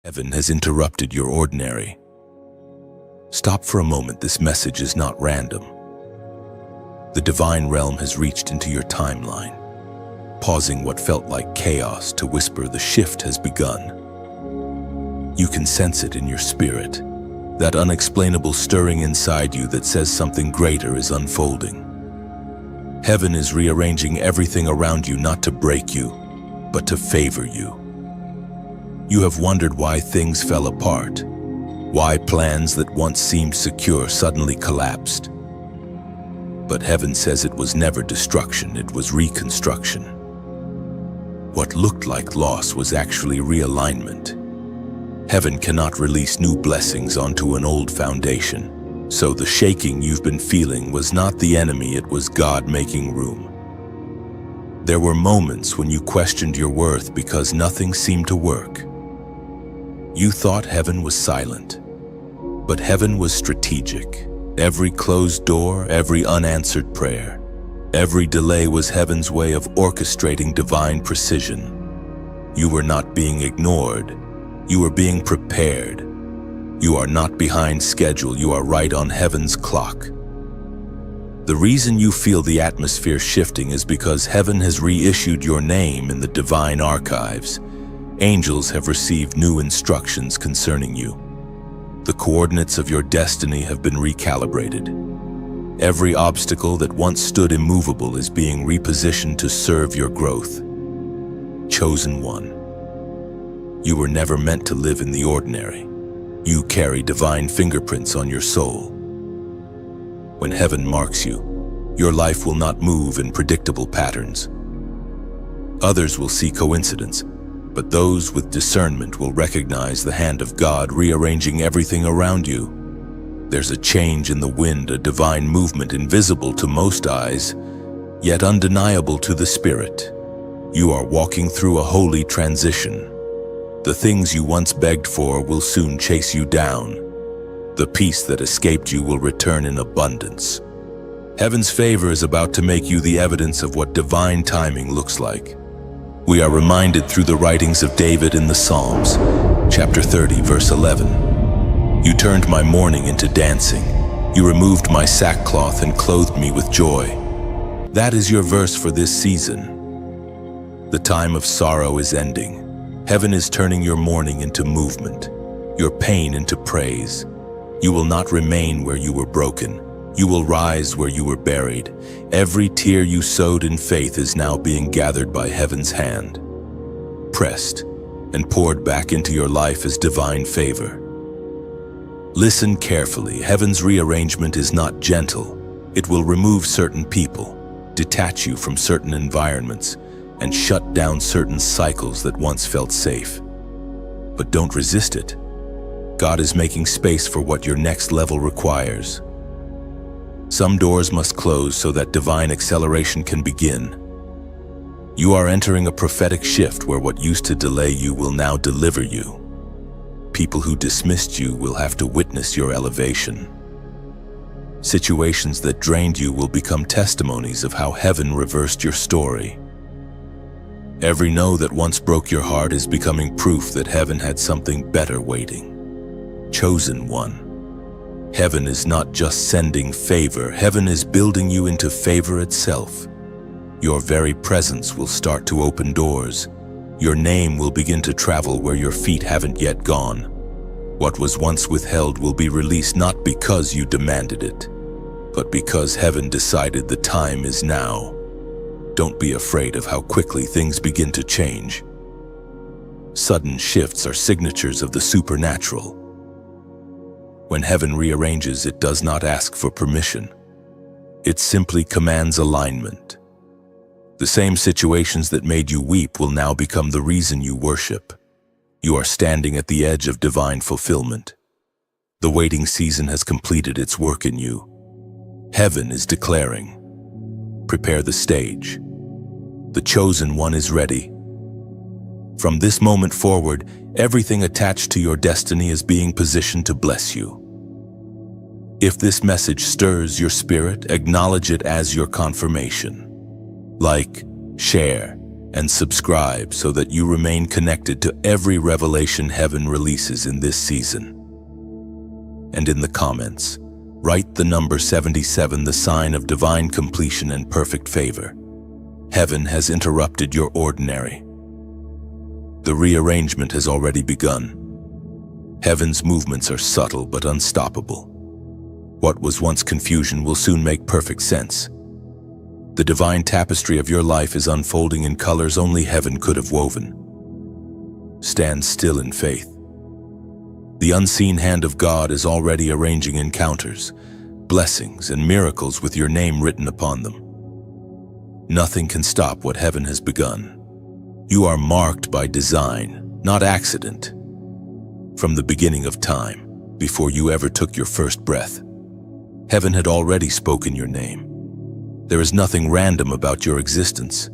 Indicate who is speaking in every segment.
Speaker 1: Heaven has interrupted your ordinary. Stop for a moment. This message is not random. The divine realm has reached into your timeline, pausing what felt like chaos to whisper the shift has begun. You can sense it in your spirit, that unexplainable stirring inside you that says something greater is unfolding. Heaven is rearranging everything around you, not to break you, but to favor you. You have wondered why things fell apart, why plans that once seemed secure suddenly collapsed. But heaven says it was never destruction, it was reconstruction. What looked like loss was actually realignment. Heaven cannot release new blessings onto an old foundation. So the shaking you've been feeling was not the enemy, it was God making room. There were moments when you questioned your worth because nothing seemed to work. You thought heaven was silent, but heaven was strategic. Every closed door, every unanswered prayer, every delay was heaven's way of orchestrating divine precision. You were not being ignored, you were being prepared. You are not behind schedule, you are right on heaven's clock. The reason you feel the atmosphere shifting is because heaven has reissued your name in the divine archives. Angels have received new instructions concerning you. The coordinates of your destiny have been recalibrated. Every obstacle that once stood immovable is being repositioned to serve your growth. Chosen one. You were never meant to live in the ordinary. You carry divine fingerprints on your soul. When heaven marks you, your life will not move in predictable patterns. Others will see coincidence, but those with discernment will recognize the hand of God rearranging everything around you. There's a change in the wind, a divine movement invisible to most eyes, yet undeniable to the spirit. You are walking through a holy transition. The things you once begged for will soon chase you down. The peace that escaped you will return in abundance. Heaven's favor is about to make you the evidence of what divine timing looks like. We are reminded through the writings of David in the Psalms, chapter 30, verse 11. You turned my mourning into dancing. You removed my sackcloth and clothed me with joy. That is your verse for this season. The time of sorrow is ending. Heaven is turning your mourning into movement, your pain into praise. You will not remain where you were broken. You will rise where you were buried. Every tear you sowed in faith is now being gathered by heaven's hand, pressed and poured back into your life as divine favor. Listen carefully. Heaven's rearrangement is not gentle. It will remove certain people, detach you from certain environments, and shut down certain cycles that once felt safe. But don't resist it. God is making space for what your next level requires. Some doors must close so that divine acceleration can begin. You are entering a prophetic shift where what used to delay you will now deliver you. People who dismissed you will have to witness your elevation. Situations that drained you will become testimonies of how heaven reversed your story. Every no that once broke your heart is becoming proof that heaven had something better waiting. Chosen one. Heaven is not just sending favor, heaven is building you into favor itself. Your very presence will start to open doors. Your name will begin to travel where your feet haven't yet gone. What was once withheld will be released not because you demanded it, but because heaven decided the time is now. Don't be afraid of how quickly things begin to change. Sudden shifts are signatures of the supernatural. When heaven rearranges, it does not ask for permission. It simply commands alignment. The same situations that made you weep will now become the reason you worship. You are standing at the edge of divine fulfillment. The waiting season has completed its work in you. Heaven is declaring, prepare the stage. The chosen one is ready. From this moment forward, everything attached to your destiny is being positioned to bless you. If this message stirs your spirit, acknowledge it as your confirmation. Like, share, and subscribe so that you remain connected to every revelation heaven releases in this season. And in the comments, write the number 77, the sign of divine completion and perfect favor. Heaven has interrupted your ordinary. The rearrangement has already begun. Heaven's movements are subtle but unstoppable. What was once confusion will soon make perfect sense. The divine tapestry of your life is unfolding in colors only heaven could have woven. Stand still in faith. The unseen hand of God is already arranging encounters, blessings, and miracles with your name written upon them. Nothing can stop what heaven has begun. You are marked by design, not accident. From the beginning of time, before you ever took your first breath, heaven had already spoken your name. There is nothing random about your existence.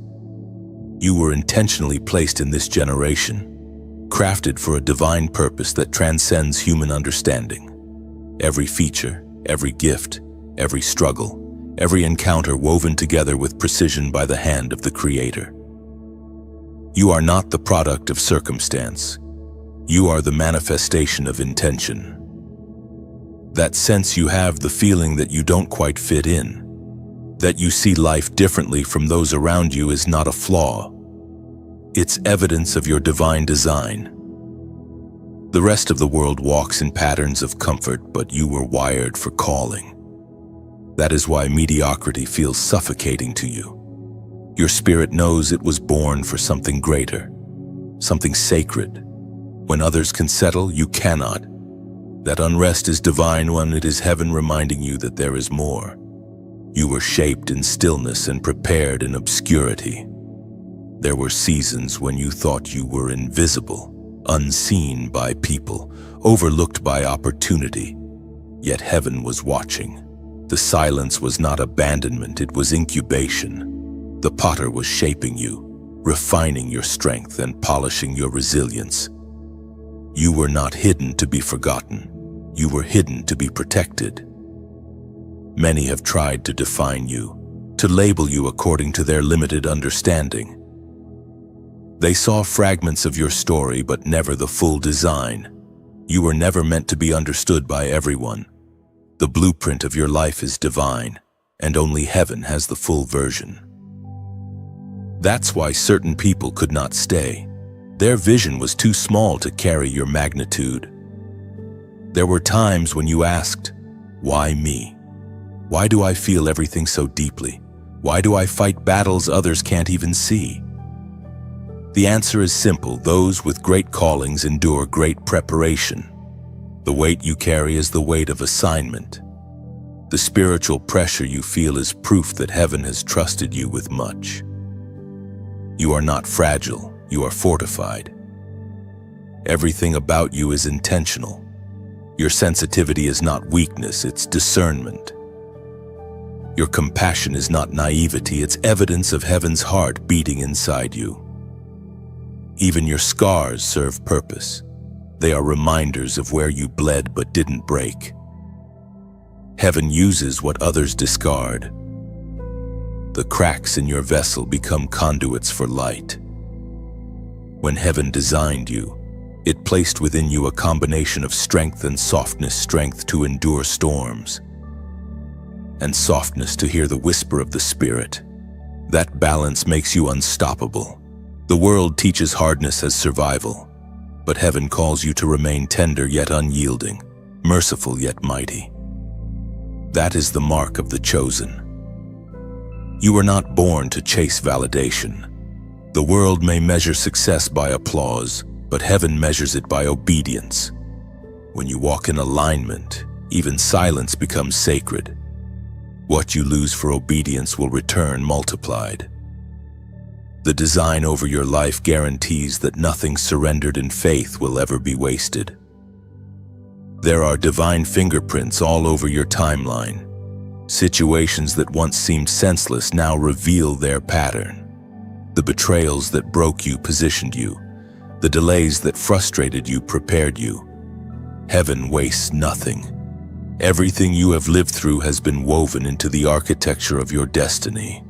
Speaker 1: You were intentionally placed in this generation, crafted for a divine purpose that transcends human understanding. Every feature, every gift, every struggle, every encounter woven together with precision by the hand of the Creator. You are not the product of circumstance. You are the manifestation of intention. That sense you have, the feeling that you don't quite fit in, that you see life differently from those around you, is not a flaw. It's evidence of your divine design. The rest of the world walks in patterns of comfort, but you were wired for calling. That is why mediocrity feels suffocating to you. Your spirit knows it was born for something greater, something sacred. When others can settle, you cannot. That unrest is divine when it is heaven reminding you that there is more. You were shaped in stillness and prepared in obscurity. There were seasons when you thought you were invisible, unseen by people, overlooked by opportunity. Yet heaven was watching. The silence was not abandonment, it was incubation. The potter was shaping you, refining your strength and polishing your resilience. You were not hidden to be forgotten. You were hidden to be protected. Many have tried to define you, to label you according to their limited understanding. They saw fragments of your story, but never the full design. You were never meant to be understood by everyone. The blueprint of your life is divine, and only heaven has the full version. That's why certain people could not stay. Their vision was too small to carry your magnitude. There were times when you asked, "Why me? Why do I feel everything so deeply? Why do I fight battles others can't even see?" The answer is simple. Those with great callings endure great preparation. The weight you carry is the weight of assignment. The spiritual pressure you feel is proof that heaven has trusted you with much. You are not fragile, you are fortified. Everything about you is intentional. Your sensitivity is not weakness, it's discernment. Your compassion is not naivety, it's evidence of heaven's heart beating inside you. Even your scars serve purpose. They are reminders of where you bled but didn't break. Heaven uses what others discard. The cracks in your vessel become conduits for light. When heaven designed you, it placed within you a combination of strength and softness, strength to endure storms, and softness to hear the whisper of the Spirit. That balance makes you unstoppable. The world teaches hardness as survival, but heaven calls you to remain tender yet unyielding, merciful yet mighty. That is the mark of the chosen. You were not born to chase validation. The world may measure success by applause, but heaven measures it by obedience. When you walk in alignment, even silence becomes sacred. What you lose for obedience will return multiplied. The design over your life guarantees that nothing surrendered in faith will ever be wasted. There are divine fingerprints all over your timeline. Situations that once seemed senseless now reveal their pattern. The betrayals that broke you positioned you. The delays that frustrated you prepared you. Heaven wastes nothing. Everything you have lived through has been woven into the architecture of your destiny.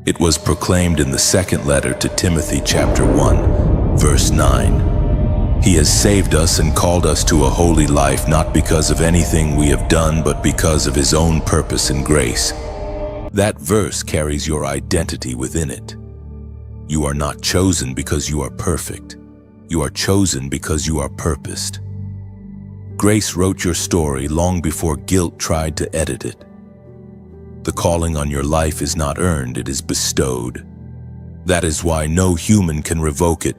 Speaker 1: It was proclaimed in the second letter to Timothy chapter 1, verse 9. He has saved us and called us to a holy life, not because of anything we have done, but because of his own purpose and grace. That verse carries your identity within it. You are not chosen because you are perfect. You are chosen because you are purposed. Grace wrote your story long before guilt tried to edit it. The calling on your life is not earned, it is bestowed. That is why no human can revoke it.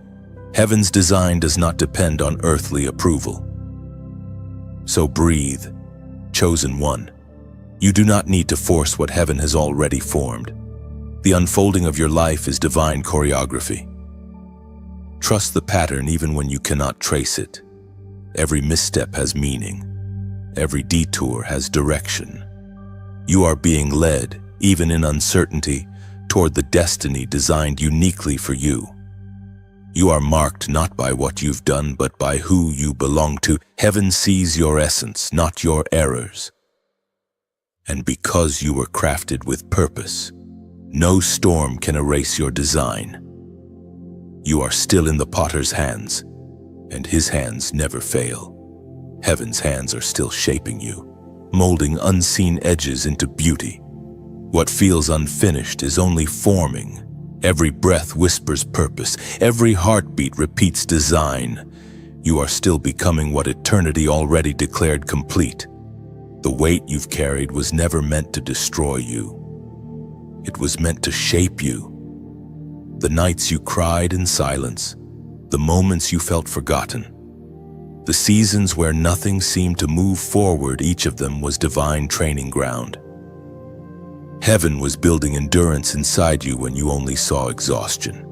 Speaker 1: Heaven's design does not depend on earthly approval. So breathe, chosen one. You do not need to force what heaven has already formed. The unfolding of your life is divine choreography. Trust the pattern even when you cannot trace it. Every misstep has meaning. Every detour has direction. You are being led, even in uncertainty, toward the destiny designed uniquely for you. You are marked not by what you've done, but by who you belong to. Heaven sees your essence, not your errors. And because you were crafted with purpose, no storm can erase your design. You are still in the potter's hands, and his hands never fail. Heaven's hands are still shaping you, molding unseen edges into beauty. What feels unfinished is only forming. Every breath whispers purpose. Every heartbeat repeats design. You are still becoming what eternity already declared complete. The weight you've carried was never meant to destroy you. It was meant to shape you. The nights you cried in silence, the moments you felt forgotten, the seasons where nothing seemed to move forward, each of them was divine training ground. Heaven was building endurance inside you when you only saw exhaustion.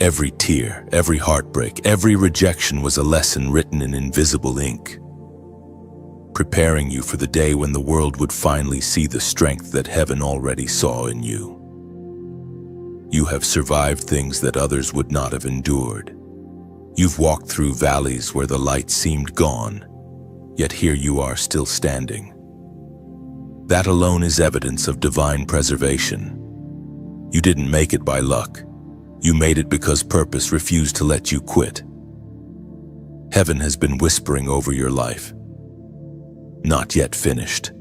Speaker 1: Every tear, every heartbreak, every rejection was a lesson written in invisible ink, preparing you for the day when the world would finally see the strength that heaven already saw in you. You have survived things that others would not have endured. You've walked through valleys where the light seemed gone, yet here you are still standing. That alone is evidence of divine preservation. You didn't make it by luck. You made it because purpose refused to let you quit. Heaven has been whispering over your life. Not yet finished.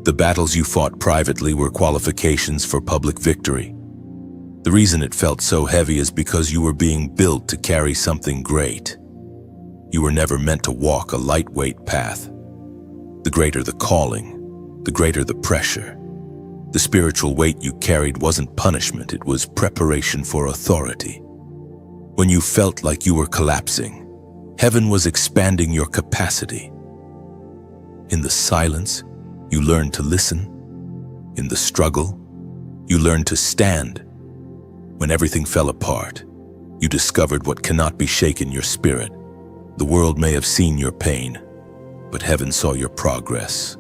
Speaker 1: The battles you fought privately were qualifications for public victory. The reason it felt so heavy is because you were being built to carry something great. You were never meant to walk a lightweight path. The greater the calling, the greater the pressure. The spiritual weight you carried wasn't punishment, it was preparation for authority. When you felt like you were collapsing, heaven was expanding your capacity. In the silence, you learned to listen. In the struggle, you learned to stand. When everything fell apart, you discovered what cannot be shaken: your spirit. The world may have seen your pain, but heaven saw your progress.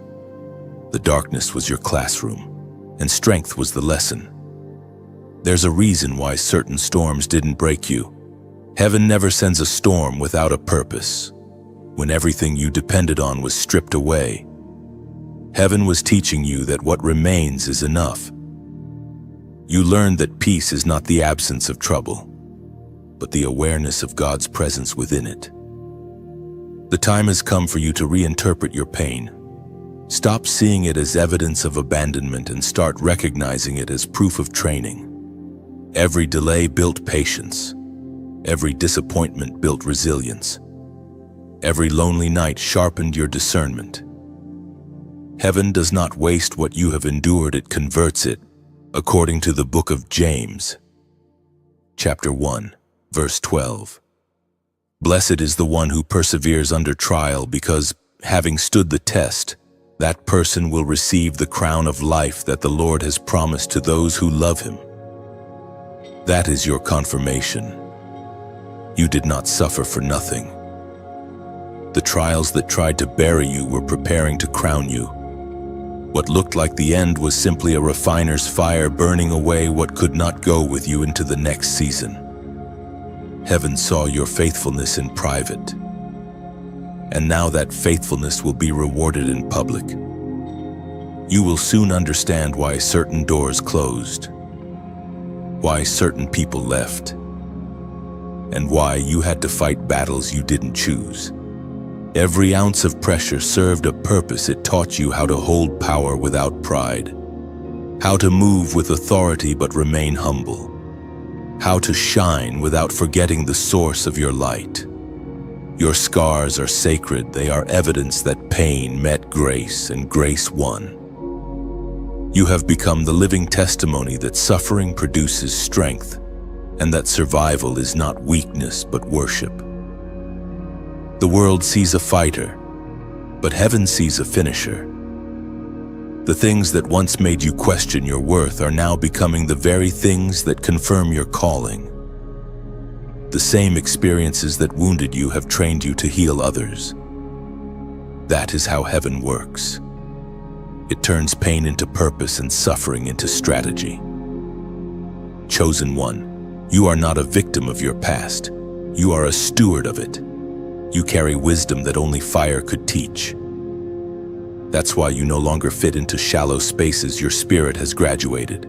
Speaker 1: The darkness was your classroom, and strength was the lesson. There's a reason why certain storms didn't break you. Heaven never sends a storm without a purpose. When everything you depended on was stripped away, heaven was teaching you that what remains is enough. You learned that peace is not the absence of trouble, but the awareness of God's presence within it. The time has come for you to reinterpret your pain. Stop seeing it as evidence of abandonment and start recognizing it as proof of training. Every delay built patience. Every disappointment built resilience. Every lonely night sharpened your discernment. Heaven does not waste what you have endured, it converts it, according to the book of James, chapter 1, verse 12. Blessed is the one who perseveres under trial, because, having stood the test, that person will receive the crown of life that the Lord has promised to those who love him. That is your confirmation. You did not suffer for nothing. The trials that tried to bury you were preparing to crown you. What looked like the end was simply a refiner's fire burning away what could not go with you into the next season. Heaven saw your faithfulness in private, and now that faithfulness will be rewarded in public. You will soon understand why certain doors closed, why certain people left, and why you had to fight battles you didn't choose. Every ounce of pressure served a purpose. It taught you how to hold power without pride, how to move with authority but remain humble, how to shine without forgetting the source of your light. Your scars are sacred. They are evidence that pain met grace and grace won. You have become the living testimony that suffering produces strength and that survival is not weakness but worship. The world sees a fighter, but heaven sees a finisher. The things that once made you question your worth are now becoming the very things that confirm your calling. The same experiences that wounded you have trained you to heal others. That is how heaven works. It turns pain into purpose and suffering into strategy. Chosen one, you are not a victim of your past. You are a steward of it. You carry wisdom that only fire could teach. That's why you no longer fit into shallow spaces. Your spirit has graduated.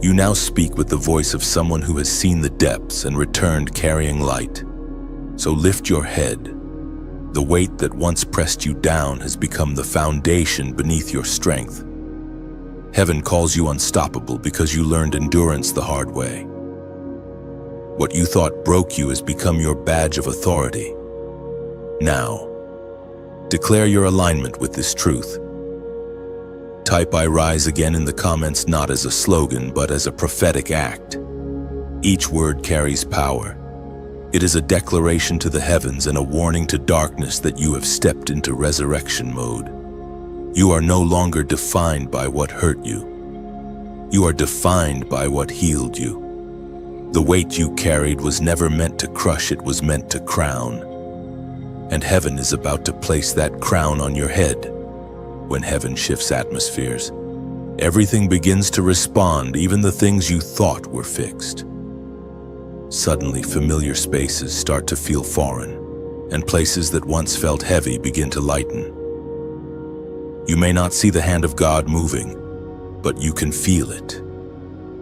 Speaker 1: You now speak with the voice of someone who has seen the depths and returned carrying light. So lift your head. The weight that once pressed you down has become the foundation beneath your strength. Heaven calls you unstoppable because you learned endurance the hard way. What you thought broke you has become your badge of authority. Now, declare your alignment with this truth. Type "I rise again" in the comments, not as a slogan, but as a prophetic act. Each word carries power. It is a declaration to the heavens and a warning to darkness that you have stepped into resurrection mode. You are no longer defined by what hurt you. You are defined by what healed you. The weight you carried was never meant to crush, it was meant to crown. And heaven is about to place that crown on your head. When heaven shifts atmospheres, everything begins to respond, even the things you thought were fixed. Suddenly, familiar spaces start to feel foreign, and places that once felt heavy begin to lighten. You may not see the hand of God moving, but you can feel it.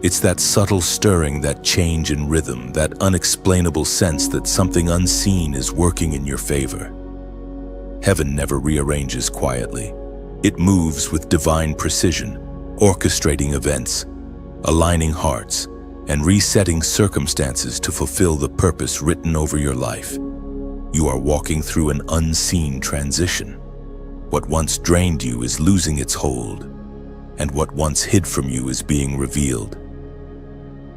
Speaker 1: It's that subtle stirring, that change in rhythm, that unexplainable sense that something unseen is working in your favor. Heaven never rearranges quietly. It moves with divine precision, orchestrating events, aligning hearts, and resetting circumstances to fulfill the purpose written over your life. You are walking through an unseen transition. What once drained you is losing its hold, and what once hid from you is being revealed.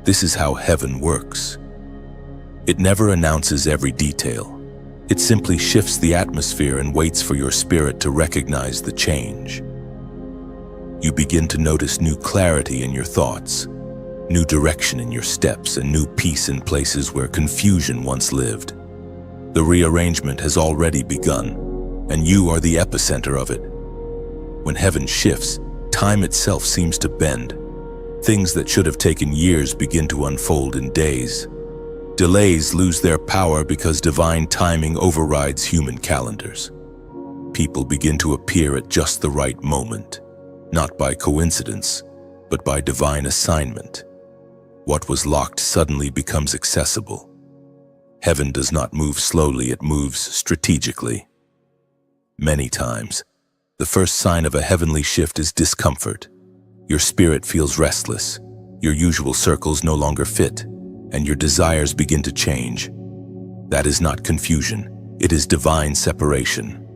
Speaker 1: This is how heaven works. It never announces every detail. It simply shifts the atmosphere and waits for your spirit to recognize the change. You begin to notice new clarity in your thoughts, new direction in your steps, and new peace in places where confusion once lived. The rearrangement has already begun, and you are the epicenter of it. When heaven shifts, time itself seems to bend. Things that should have taken years begin to unfold in days. Delays lose their power because divine timing overrides human calendars. People begin to appear at just the right moment, not by coincidence, but by divine assignment. What was locked suddenly becomes accessible. Heaven does not move slowly, it moves strategically. Many times, the first sign of a heavenly shift is discomfort. Your spirit feels restless, your usual circles no longer fit, and your desires begin to change. That is not confusion, it is divine separation.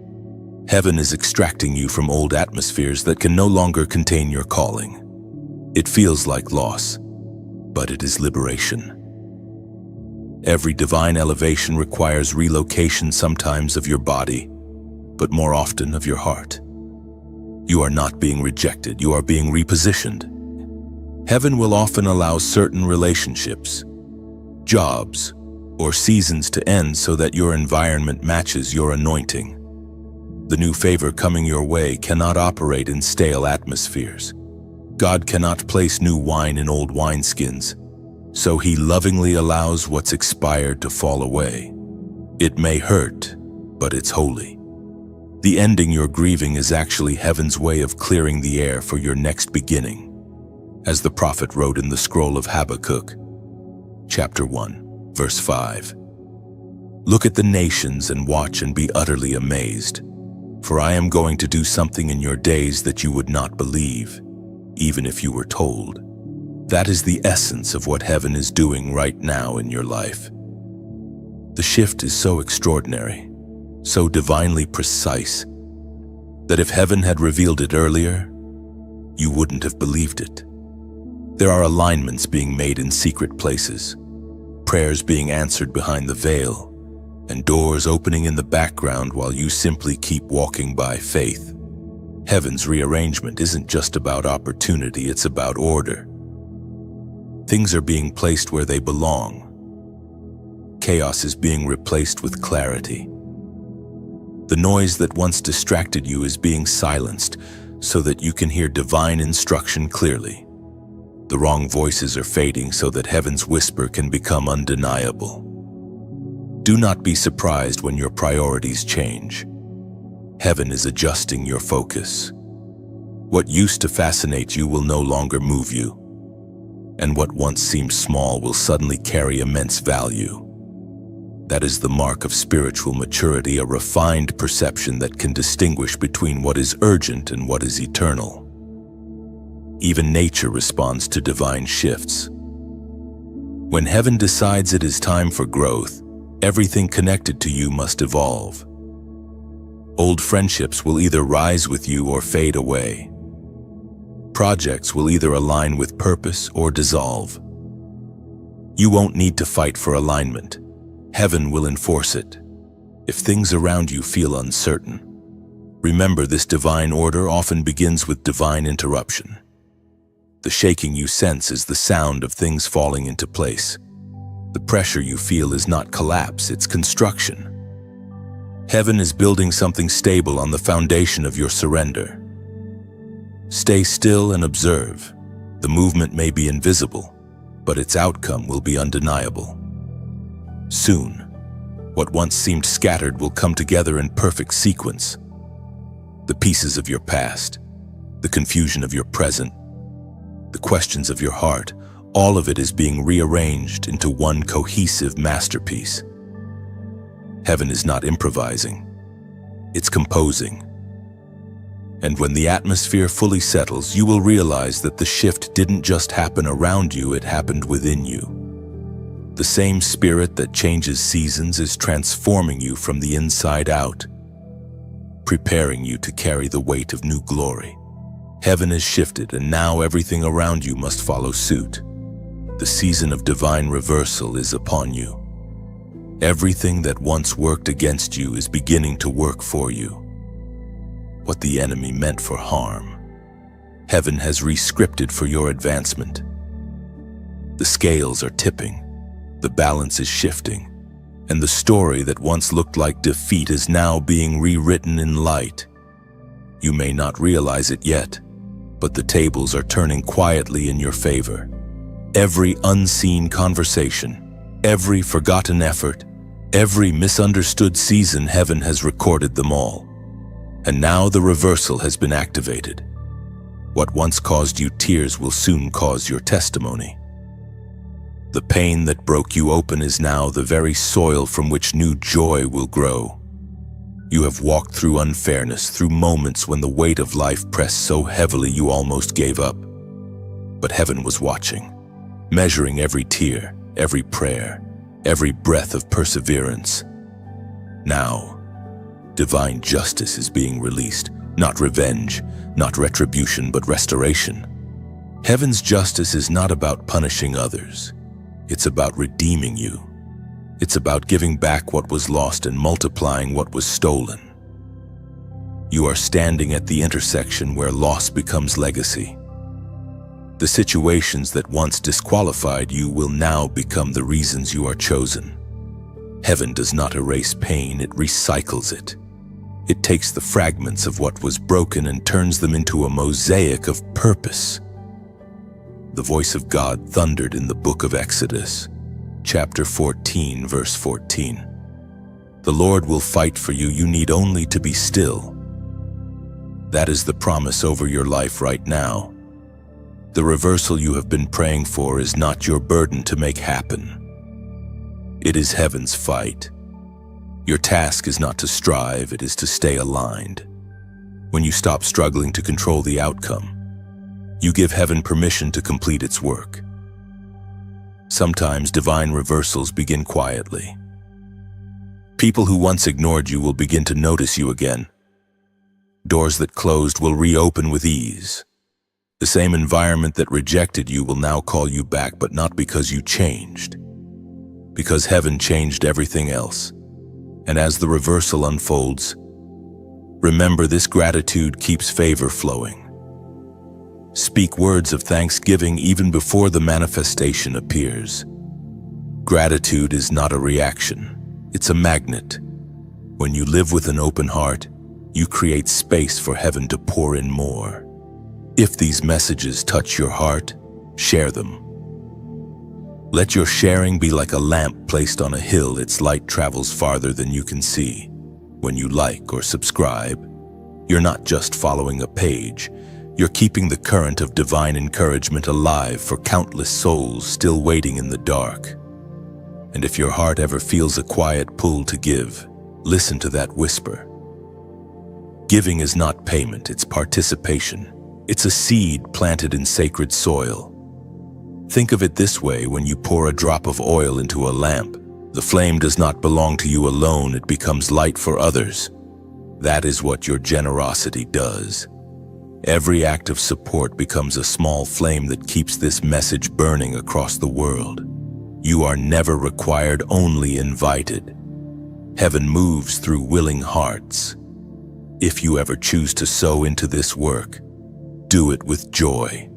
Speaker 1: Heaven is extracting you from old atmospheres that can no longer contain your calling. It feels like loss, but it is liberation. Every divine elevation requires relocation, sometimes of your body, but more often of your heart. You are not being rejected, you are being repositioned. Heaven will often allow certain relationships, jobs, or seasons to end so that your environment matches your anointing. The new favor coming your way cannot operate in stale atmospheres. God cannot place new wine in old wineskins, so He lovingly allows what's expired to fall away. It may hurt, but it's holy. The ending you're grieving is actually heaven's way of clearing the air for your next beginning, as the prophet wrote in the scroll of Habakkuk, chapter 1, verse 5. Look at the nations and watch and be utterly amazed, for I am going to do something in your days that you would not believe, even if you were told. That is the essence of what heaven is doing right now in your life. The shift is so extraordinary, so divinely precise, that if heaven had revealed it earlier, you wouldn't have believed it. There are alignments being made in secret places, prayers being answered behind the veil, and doors opening in the background while you simply keep walking by faith. Heaven's rearrangement isn't just about opportunity, it's about order. Things are being placed where they belong. Chaos is being replaced with clarity. The noise that once distracted you is being silenced so that you can hear divine instruction clearly. The wrong voices are fading so that heaven's whisper can become undeniable. Do not be surprised when your priorities change. Heaven is adjusting your focus. What used to fascinate you will no longer move you, and what once seemed small will suddenly carry immense value. That is the mark of spiritual maturity, a refined perception that can distinguish between what is urgent and what is eternal. Even nature responds to divine shifts. When heaven decides it is time for growth, everything connected to you must evolve. Old friendships will either rise with you or fade away. Projects will either align with purpose or dissolve. You won't need to fight for alignment. Heaven will enforce it. If things around you feel uncertain, remember this divine order often begins with divine interruption. The shaking you sense is the sound of things falling into place. The pressure you feel is not collapse, it's construction. Heaven is building something stable on the foundation of your surrender. Stay still and observe. The movement may be invisible, but its outcome will be undeniable. Soon, what once seemed scattered will come together in perfect sequence. The pieces of your past, the confusion of your present, the questions of your heart, all of it is being rearranged into one cohesive masterpiece. Heaven is not improvising, it's composing. And when the atmosphere fully settles, you will realize that the shift didn't just happen around you, it happened within you. The same spirit that changes seasons is transforming you from the inside out, preparing you to carry the weight of new glory. Heaven has shifted, and now everything around you must follow suit. The season of divine reversal is upon you. Everything that once worked against you is beginning to work for you. What the enemy meant for harm, heaven has re-scripted for your advancement. The scales are tipping. The balance is shifting, and the story that once looked like defeat is now being rewritten in light. You may not realize it yet, but the tables are turning quietly in your favor. Every unseen conversation, every forgotten effort, every misunderstood season, heaven has recorded them all. And now the reversal has been activated. What once caused you tears will soon cause your testimony. The pain that broke you open is now the very soil from which new joy will grow. You have walked through unfairness, through moments when the weight of life pressed so heavily you almost gave up. But heaven was watching, measuring every tear, every prayer, every breath of perseverance. Now, divine justice is being released, not revenge, not retribution, but restoration. Heaven's justice is not about punishing others. It's about redeeming you. It's about giving back what was lost and multiplying what was stolen. You are standing at the intersection where loss becomes legacy. The situations that once disqualified you will now become the reasons you are chosen. Heaven does not erase pain, it recycles it. It takes the fragments of what was broken and turns them into a mosaic of purpose. The voice of God thundered in the book of Exodus, chapter 14, verse 14. The Lord will fight for you. You need only to be still. That is the promise over your life right now. The reversal you have been praying for is not your burden to make happen. It is heaven's fight. Your task is not to strive, it is to stay aligned. When you stop struggling to control the outcome, you give heaven permission to complete its work. Sometimes divine reversals begin quietly. People who once ignored you will begin to notice you again. Doors that closed will reopen with ease. The same environment that rejected you will now call you back, but not because you changed, because heaven changed everything else. And as the reversal unfolds, remember this: gratitude keeps favor flowing. Speak words of thanksgiving even before the manifestation appears. Gratitude is not a reaction, it's a magnet. When you live with an open heart, you create space for heaven to pour in more. If these messages touch your heart, share them. Let your sharing be like a lamp placed on a hill. Its light travels farther than you can see. When you like or subscribe, you're not just following a page, you're keeping the current of divine encouragement alive for countless souls still waiting in the dark. And if your heart ever feels a quiet pull to give, listen to that whisper. Giving is not payment, it's participation. It's a seed planted in sacred soil. Think of it this way: when you pour a drop of oil into a lamp, the flame does not belong to you alone, it becomes light for others. That is what your generosity does. Every act of support becomes a small flame that keeps this message burning across the world. You are never required, only invited. Heaven moves through willing hearts. If you ever choose to sow into this work, do it with joy,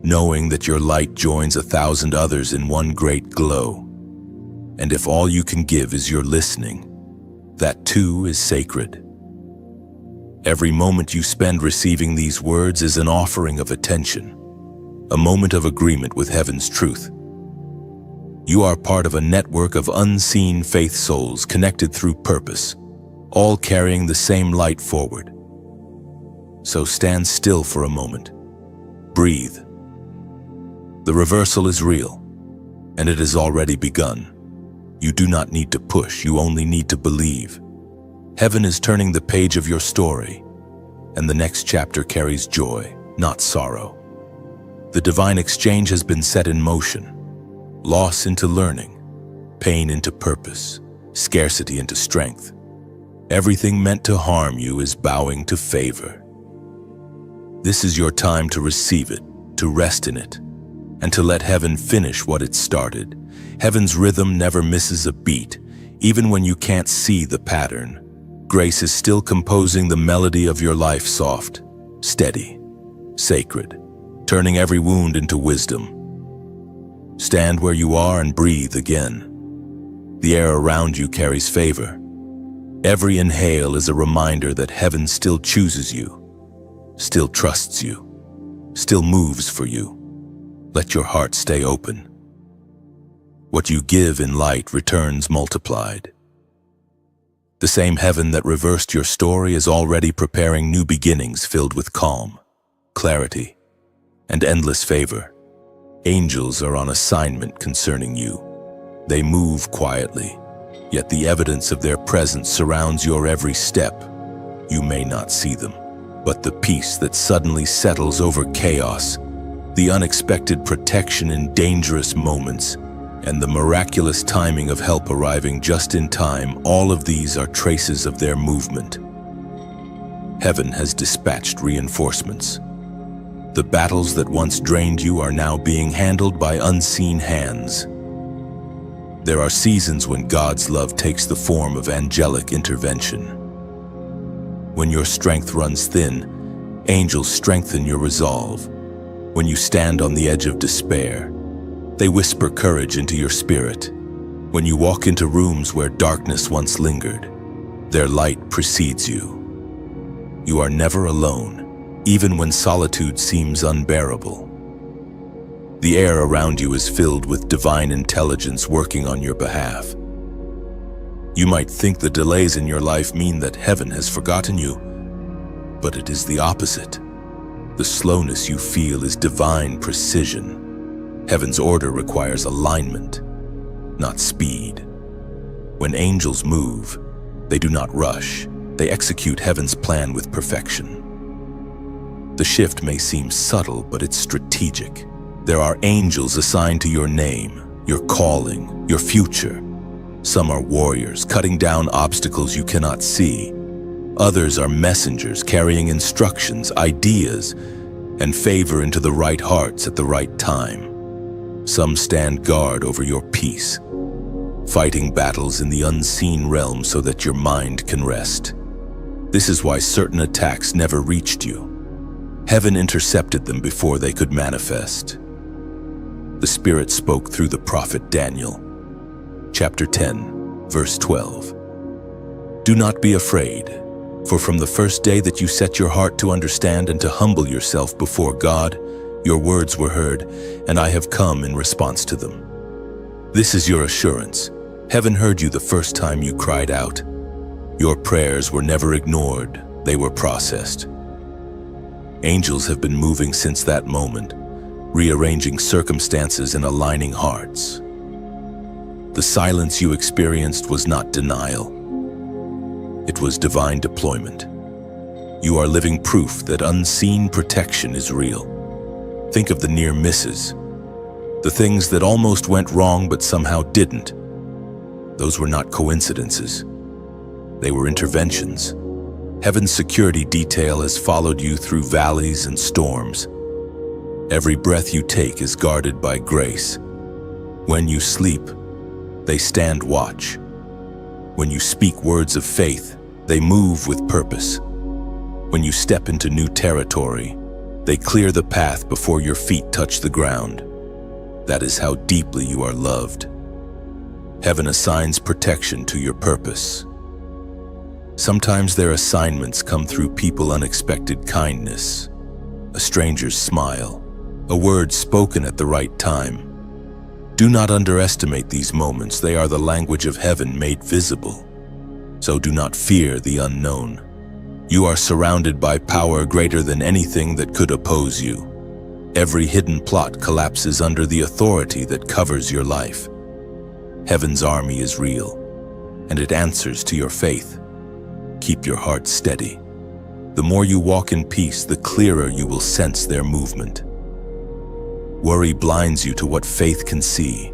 Speaker 1: knowing that your light joins 1,000 others in one great glow. And if all you can give is your listening, that too is sacred. Every moment you spend receiving these words is an offering of attention, a moment of agreement with heaven's truth. You are part of a network of unseen faith souls connected through purpose, all carrying the same light forward. So stand still for a moment. Breathe. The reversal is real, and it has already begun. You do not need to push, you only need to believe. Heaven is turning the page of your story, and the next chapter carries joy, not sorrow. The divine exchange has been set in motion. Loss into learning, pain into purpose, scarcity into strength. Everything meant to harm you is bowing to favor. This is your time to receive it, to rest in it, and to let heaven finish what it started. Heaven's rhythm never misses a beat, even when you can't see the pattern. Grace is still composing the melody of your life, soft, steady, sacred, turning every wound into wisdom. Stand where you are and breathe again. The air around you carries favor. Every inhale is a reminder that heaven still chooses you, still trusts you, still moves for you. Let your heart stay open. What you give in light returns multiplied. The same heaven that reversed your story is already preparing new beginnings filled with calm, clarity, and endless favor. Angels are on assignment concerning you. They move quietly, yet the evidence of their presence surrounds your every step. You may not see them, but the peace that suddenly settles over chaos, the unexpected protection in dangerous moments, and the miraculous timing of help arriving just in time, all of these are traces of their movement. Heaven has dispatched reinforcements. The battles that once drained you are now being handled by unseen hands. There are seasons when God's love takes the form of angelic intervention. When your strength runs thin, angels strengthen your resolve. When you stand on the edge of despair, they whisper courage into your spirit. When you walk into rooms where darkness once lingered, their light precedes you. You are never alone, even when solitude seems unbearable. The air around you is filled with divine intelligence working on your behalf. You might think the delays in your life mean that heaven has forgotten you, but it is the opposite. The slowness you feel is divine precision. Heaven's order requires alignment, not speed. When angels move, they do not rush. They execute heaven's plan with perfection. The shift may seem subtle, but it's strategic. There are angels assigned to your name, your calling, your future. Some are warriors, cutting down obstacles you cannot see. Others are messengers, carrying instructions, ideas, and favor into the right hearts at the right time. Some stand guard over your peace, fighting battles in the unseen realm so that your mind can rest. This is why certain attacks never reached you. Heaven intercepted them before they could manifest. The Spirit spoke through the prophet Daniel. Chapter 10, verse 12. Do not be afraid, for from the first day that you set your heart to understand and to humble yourself before God, your words were heard, and I have come in response to them. This is your assurance. Heaven heard you the first time you cried out. Your prayers were never ignored, they were processed. Angels have been moving since that moment, rearranging circumstances and aligning hearts. The silence you experienced was not denial. It was divine deployment. You are living proof that unseen protection is real. Think of the near misses, the things that almost went wrong but somehow didn't. Those were not coincidences. They were interventions. Heaven's security detail has followed you through valleys and storms. Every breath you take is guarded by grace. When you sleep, they stand watch. When you speak words of faith, they move with purpose. When you step into new territory, they clear the path before your feet touch the ground. That is how deeply you are loved. Heaven assigns protection to your purpose. Sometimes their assignments come through people unexpected kindness, a stranger's smile, a word spoken at the right time. Do not underestimate these moments. They are the language of heaven made visible. So do not fear the unknown. You are surrounded by power greater than anything that could oppose you. Every hidden plot collapses under the authority that covers your life. Heaven's army is real, and it answers to your faith. Keep your heart steady. The more you walk in peace, the clearer you will sense their movement. Worry blinds you to what faith can see.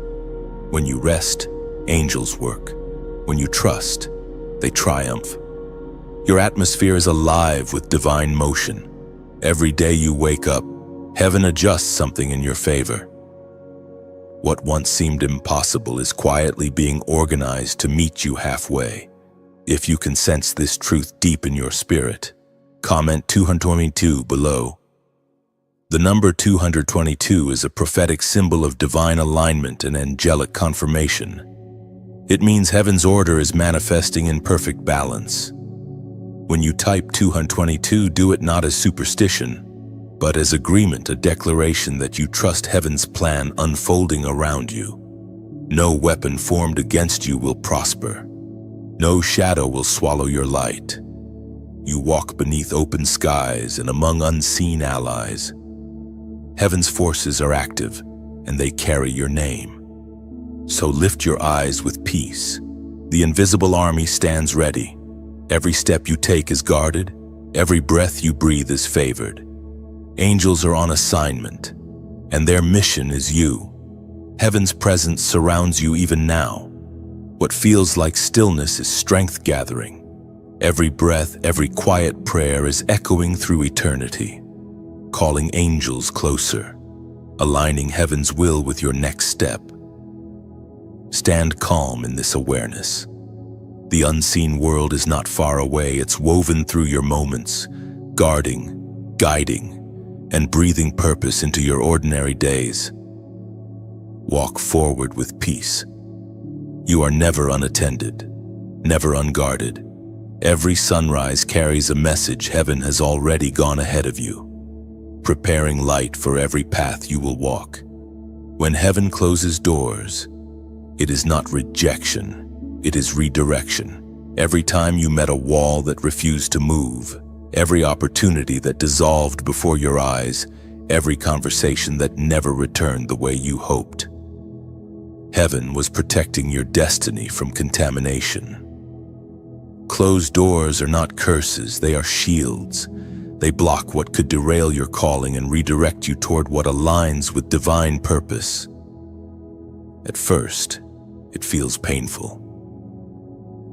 Speaker 1: When you rest, angels work. When you trust, they triumph. Your atmosphere is alive with divine motion. Every day you wake up, heaven adjusts something in your favor. What once seemed impossible is quietly being organized to meet you halfway. If you can sense this truth deep in your spirit, comment 222 below. The number 222 is a prophetic symbol of divine alignment and angelic confirmation. It means heaven's order is manifesting in perfect balance. When you type 222, do it not as superstition, but as agreement, a declaration that you trust heaven's plan unfolding around you. No weapon formed against you will prosper. No shadow will swallow your light. You walk beneath open skies and among unseen allies. Heaven's forces are active, and they carry your name. So lift your eyes with peace. The invisible army stands ready. Every step you take is guarded. Every breath you breathe is favored. Angels are on assignment, and their mission is you. Heaven's presence surrounds you even now. What feels like stillness is strength gathering. Every breath, every quiet prayer is echoing through eternity, calling angels closer, aligning heaven's will with your next step. Stand calm in this awareness. The unseen world is not far away. It's woven through your moments, guarding, guiding, and breathing purpose into your ordinary days. Walk forward with peace. You are never unattended, never unguarded. Every sunrise carries a message. Heaven has already gone ahead of you, preparing light for every path you will walk. When heaven closes doors, it is not rejection, It is redirection. Every time you met a wall that refused to move, every opportunity that dissolved before your eyes, every conversation that never returned the way you hoped. Heaven was protecting your destiny from contamination. Closed doors are not curses, they are shields. They block what could derail your calling and redirect you toward what aligns with divine purpose. At first, it feels painful.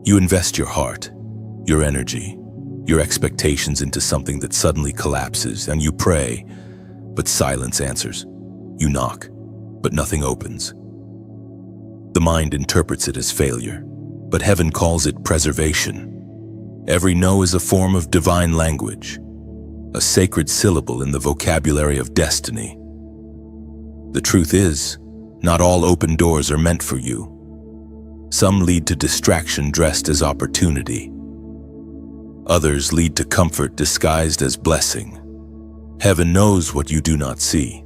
Speaker 1: You invest your heart, your energy, your expectations into something that suddenly collapses, and you pray, but silence answers. You knock, but nothing opens. The mind interprets it as failure, but heaven calls it preservation. Every no is a form of divine language, a sacred syllable in the vocabulary of destiny. The truth is, not all open doors are meant for you. Some lead to distraction dressed as opportunity. Others lead to comfort disguised as blessing. Heaven knows what you do not see,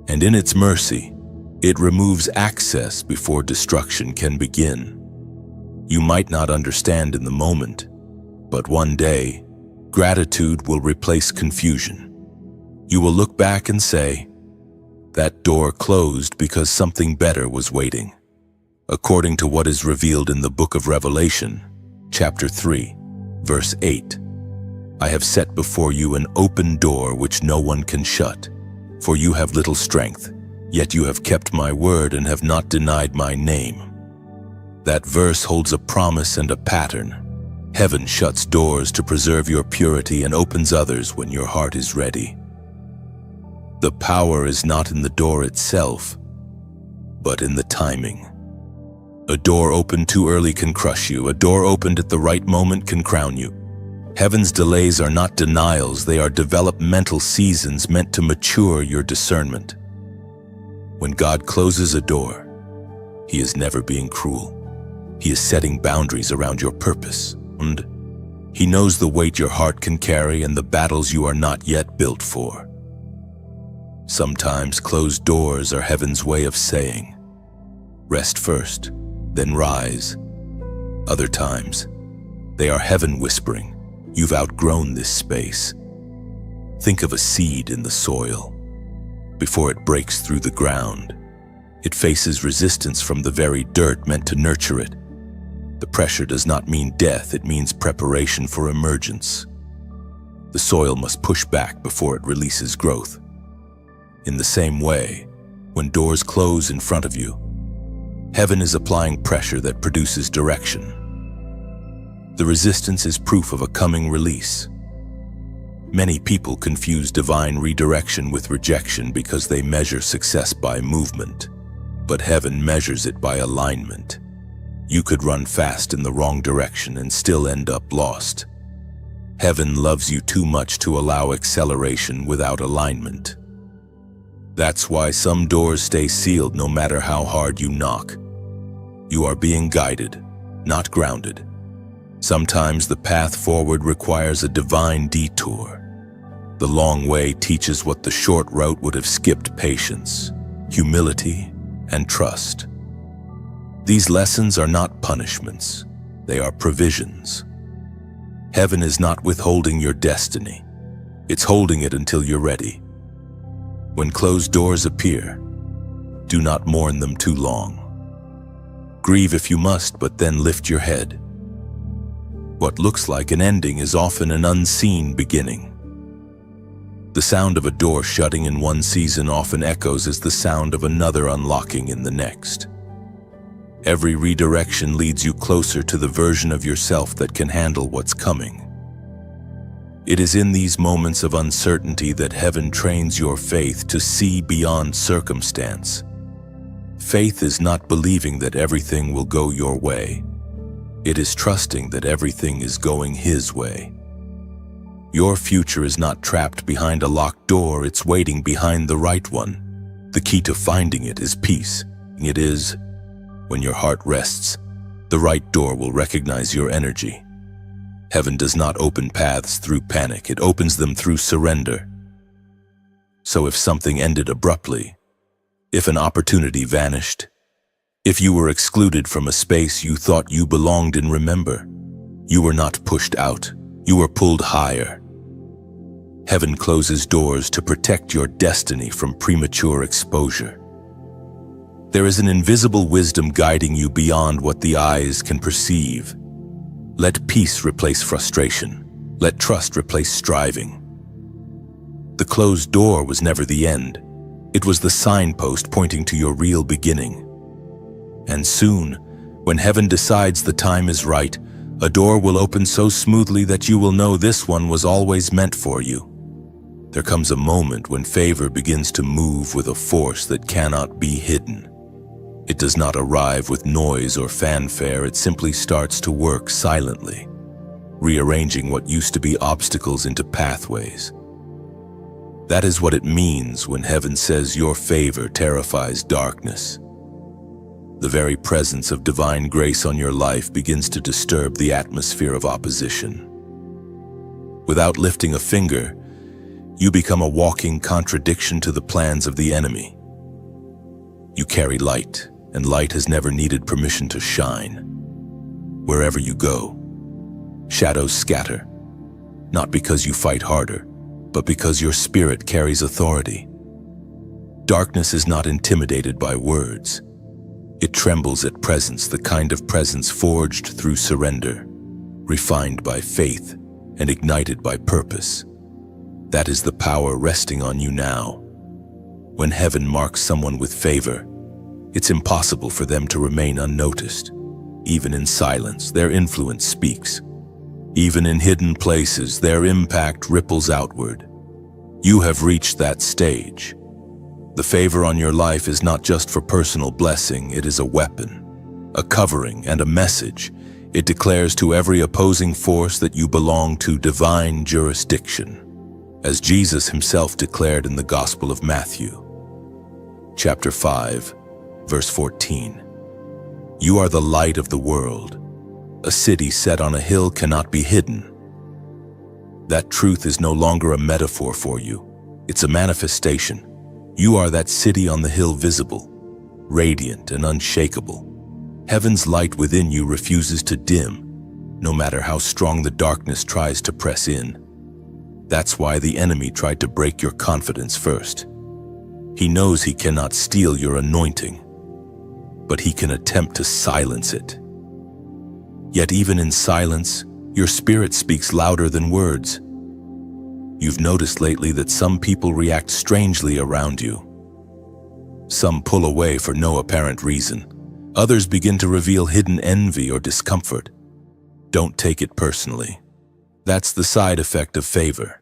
Speaker 1: and in its mercy, it removes access before destruction can begin. You might not understand in the moment, but one day, gratitude will replace confusion. You will look back and say, "That door closed because something better was waiting." According to what is revealed in the book of Revelation, chapter 3, verse 8, "I have set before you an open door which no one can shut, for you have little strength, yet you have kept my word and have not denied my name." That verse holds a promise and a pattern. Heaven shuts doors to preserve your purity and opens others when your heart is ready. The power is not in the door itself, but in the timing. A door opened too early can crush you. A door opened at the right moment can crown you. Heaven's delays are not denials, they are developmental seasons meant to mature your discernment. When God closes a door, He is never being cruel. He is setting boundaries around your purpose. And He knows the weight your heart can carry and the battles you are not yet built for. Sometimes closed doors are heaven's way of saying, "Rest first, then rise." Other times, they are heaven whispering, "You've outgrown this space." Think of a seed in the soil. Before it breaks through the ground, it faces resistance from the very dirt meant to nurture it. The pressure does not mean death, it means preparation for emergence. The soil must push back before it releases growth. In the same way, when doors close in front of you, heaven is applying pressure that produces direction. The resistance is proof of a coming release. Many people confuse divine redirection with rejection because they measure success by movement, but heaven measures it by alignment. You could run fast in the wrong direction and still end up lost. Heaven loves you too much to allow acceleration without alignment. That's why some doors stay sealed no matter how hard you knock. You are being guided, not grounded. Sometimes the path forward requires a divine detour. The long way teaches what the short route would have skipped: patience, humility, and trust. These lessons are not punishments, they are provisions. Heaven is not withholding your destiny, it's holding it until you're ready. When closed doors appear, do not mourn them too long. Grieve if you must, but then lift your head. What looks like an ending is often an unseen beginning. The sound of a door shutting in one season often echoes as the sound of another unlocking in the next. Every redirection leads you closer to the version of yourself that can handle what's coming. It is in these moments of uncertainty that heaven trains your faith to see beyond circumstance. Faith is not believing that everything will go your way. It is trusting that everything is going His way. Your future is not trapped behind a locked door, it's waiting behind the right one. The key to finding it is peace. It is, when your heart rests, the right door will recognize your energy. Heaven does not open paths through panic, it opens them through surrender. So if something ended abruptly, if an opportunity vanished, If you were excluded from a space you thought you belonged in, remember, you were not pushed out, you were pulled higher. Heaven closes doors to protect your destiny from premature exposure. There is an invisible wisdom guiding you beyond what the eyes can perceive. Let peace replace frustration. Let trust replace striving. The closed door was never the end. It was the signpost pointing to your real beginning. And soon, when heaven decides the time is right, a door will open so smoothly that you will know this one was always meant for you. There comes a moment when favor begins to move with a force that cannot be hidden. It does not arrive with noise or fanfare, it simply starts to work silently, rearranging what used to be obstacles into pathways. That is what it means when heaven says your favor terrifies darkness. The very presence of divine grace on your life begins to disturb the atmosphere of opposition. Without lifting a finger, you become a walking contradiction to the plans of the enemy. You carry light, and light has never needed permission to shine. Wherever you go, shadows scatter, not because you fight harder, but because your spirit carries authority. Darkness is not intimidated by words. It trembles at presence, the kind of presence forged through surrender, refined by faith, and ignited by purpose. That is the power resting on you now. When heaven marks someone with favor, it's impossible for them to remain unnoticed. Even in silence, their influence speaks. Even in hidden places, their impact ripples outward. You have reached that stage. The favor on your life is not just for personal blessing, it is a weapon, a covering, and a message. It declares to every opposing force that you belong to divine jurisdiction, as Jesus himself declared in the Gospel of Matthew, chapter 5, verse 14. You are the light of the world. A city set on a hill cannot be hidden. That truth is no longer a metaphor for you. It's a manifestation. You are that city on the hill, visible, radiant, and unshakable. Heaven's light within you refuses to dim, no matter how strong the darkness tries to press in. That's why the enemy tried to break your confidence first. He knows he cannot steal your anointing, but he can attempt to silence it. Yet even in silence, your spirit speaks louder than words. You've noticed lately that some people react strangely around you. Some pull away for no apparent reason. Others begin to reveal hidden envy or discomfort. Don't take it personally. That's the side effect of favor.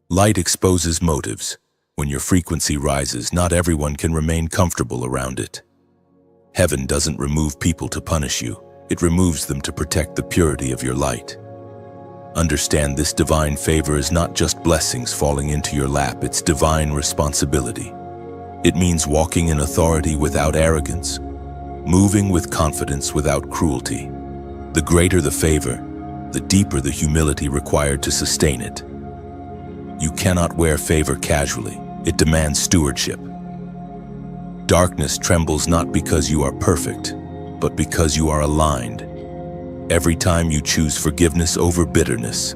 Speaker 1: Light exposes motives. When your frequency rises, not everyone can remain comfortable around it. Heaven doesn't remove people to punish you. It removes them to protect the purity of your light. Understand, this divine favor is not just blessings falling into your lap, it's divine responsibility. It means walking in authority without arrogance, moving with confidence without cruelty. The greater the favor, the deeper the humility required to sustain it. You cannot wear favor casually. It demands stewardship. Darkness trembles not because you are perfect, but because you are aligned. Every time you choose forgiveness over bitterness,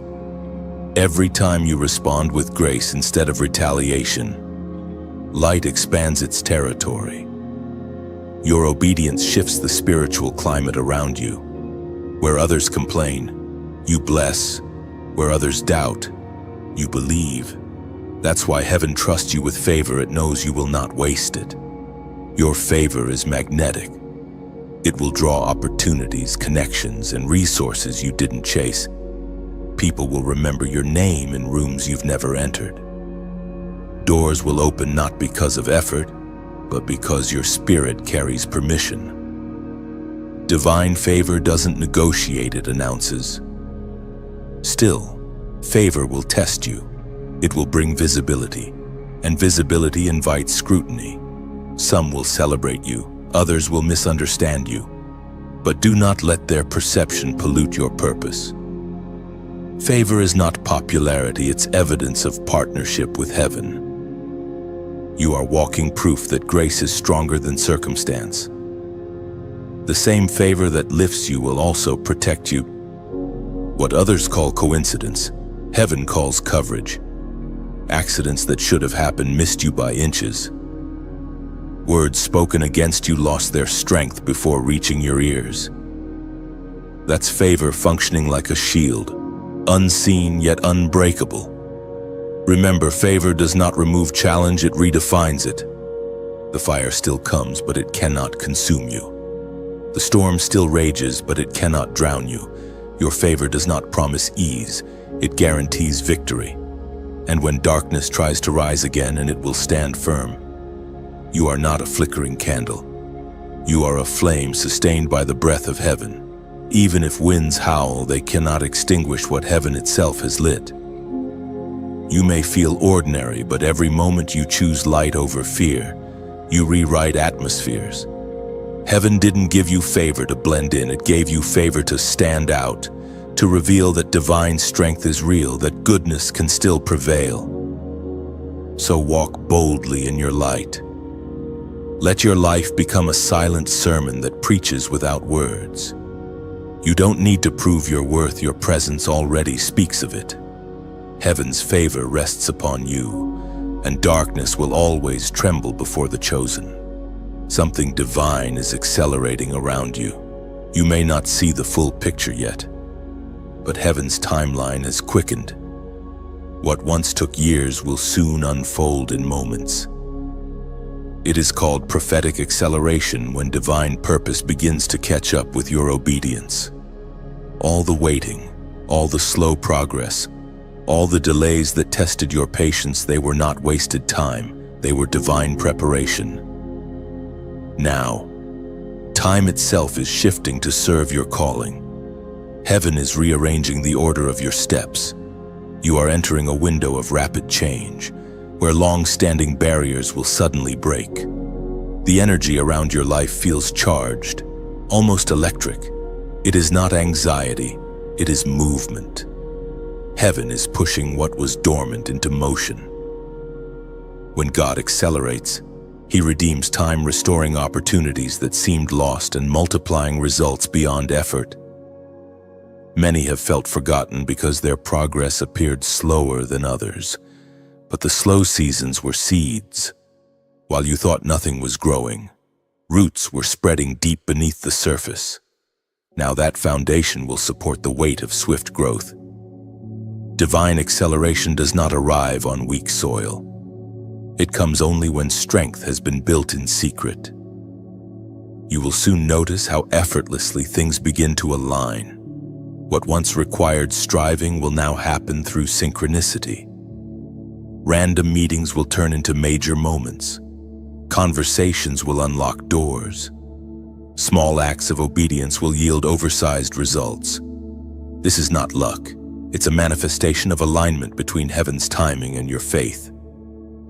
Speaker 1: every time you respond with grace instead of retaliation, light expands its territory. Your obedience shifts the spiritual climate around you. Where others complain, you bless. Where others doubt, you believe. That's why heaven trusts you with favor. It knows you will not waste it. Your favor is magnetic. It will draw opportunities, connections, and resources you didn't chase. People will remember your name in rooms you've never entered. Doors will open not because of effort, but because your spirit carries permission. Divine favor doesn't negotiate, it announces. Still, favor will test you. It will bring visibility, and visibility invites scrutiny. Some will celebrate you. Others will misunderstand you, but do not let their perception pollute your purpose. Favor is not popularity, it's evidence of partnership with heaven. You are walking proof that grace is stronger than circumstance. The same favor that lifts you will also protect you. What others call coincidence, heaven calls coverage. Accidents that should have happened missed you by inches. Words spoken against you lost their strength before reaching your ears. That's favor functioning like a shield, unseen yet unbreakable. Remember, favor does not remove challenge, it redefines it. The fire still comes, but it cannot consume you. The storm still rages, but it cannot drown you. Your favor does not promise ease, it guarantees victory. And when darkness tries to rise again, and it will stand firm, you are not a flickering candle. You are a flame sustained by the breath of heaven. Even if winds howl, they cannot extinguish what heaven itself has lit. You may feel ordinary, but every moment you choose light over fear, you rewrite atmospheres. Heaven didn't give you favor to blend in, it gave you favor to stand out, to reveal that divine strength is real, that goodness can still prevail. So walk boldly in your light. Let your life become a silent sermon that preaches without words. You don't need to prove your worth, your presence already speaks of it. Heaven's favor rests upon you, and darkness will always tremble before the chosen. Something divine is accelerating around you. You may not see the full picture yet, but heaven's timeline has quickened. What once took years will soon unfold in moments. It is called prophetic acceleration when divine purpose begins to catch up with your obedience. All the waiting, all the slow progress, all the delays that tested your patience, they were not wasted time, they were divine preparation. Now, time itself is shifting to serve your calling. Heaven is rearranging the order of your steps. You are entering a window of rapid change, where long-standing barriers will suddenly break. The energy around your life feels charged, almost electric. It is not anxiety, it is movement. Heaven is pushing what was dormant into motion. When God accelerates, He redeems time, restoring opportunities that seemed lost and multiplying results beyond effort. Many have felt forgotten because their progress appeared slower than others. But the slow seasons were seeds. While you thought nothing was growing, roots were spreading deep beneath the surface. Now that foundation will support the weight of swift growth. Divine acceleration does not arrive on weak soil. It comes only when strength has been built in secret. You will soon notice how effortlessly things begin to align. What once required striving will now happen through synchronicity. Random meetings will turn into major moments. Conversations will unlock doors. Small acts of obedience will yield oversized results. This is not luck. It's a manifestation of alignment between heaven's timing and your faith.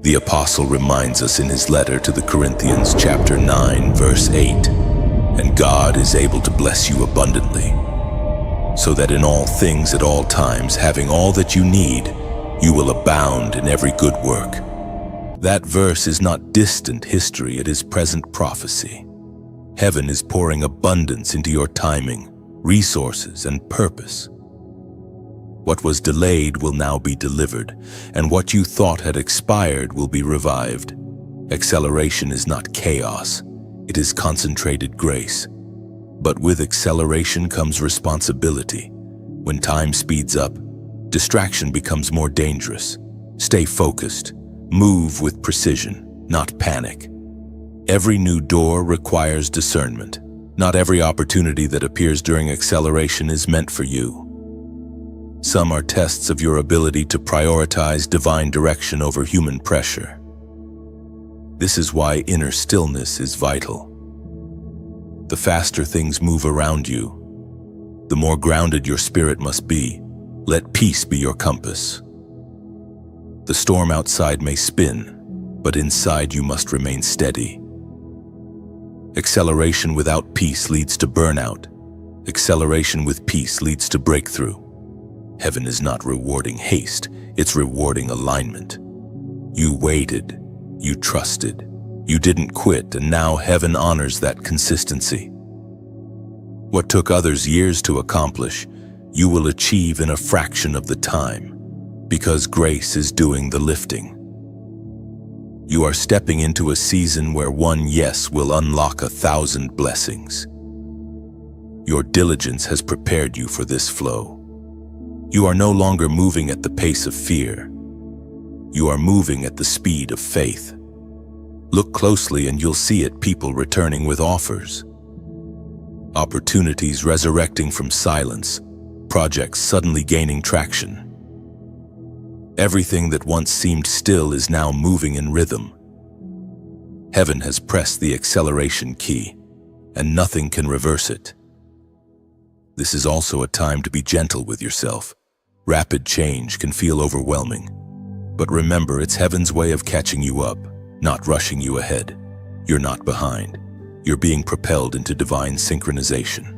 Speaker 1: The apostle reminds us in his letter to the Corinthians, chapter 9, verse 8, "And God is able to bless you abundantly, so that in all things at all times, having all that you need, you will abound in every good work." That verse is not distant history, it is present prophecy. Heaven is pouring abundance into your timing, resources, and purpose. What was delayed will now be delivered, and what you thought had expired will be revived. Acceleration is not chaos, it is concentrated grace. But with acceleration comes responsibility. When time speeds up, distraction becomes more dangerous. Stay focused, move with precision, not panic. Every new door requires discernment. Not every opportunity that appears during acceleration is meant for you. Some are tests of your ability to prioritize divine direction over human pressure. This is why inner stillness is vital. The faster things move around you, the more grounded your spirit must be. Let peace be your compass. The storm outside may spin, but inside you must remain steady. Acceleration without peace leads to burnout. Acceleration with peace leads to breakthrough. Heaven is not rewarding haste, it's rewarding alignment. You waited, you trusted, you didn't quit, and now heaven honors that consistency. What took others years to accomplish, you will achieve in a fraction of the time, because grace is doing the lifting. You are stepping into a season where one yes will unlock 1,000 blessings. Your diligence has prepared you for this flow. You are no longer moving at the pace of fear. You are moving at the speed of faith. Look closely and you'll see it, people returning with offers. Opportunities resurrecting from silence, projects suddenly gaining traction. Everything that once seemed still is now moving in rhythm. Heaven has pressed the acceleration key, and nothing can reverse it. This is also a time to be gentle with yourself. Rapid change can feel overwhelming, but remember, it's heaven's way of catching you up, not rushing you ahead. You're not behind. You're being propelled into divine synchronization.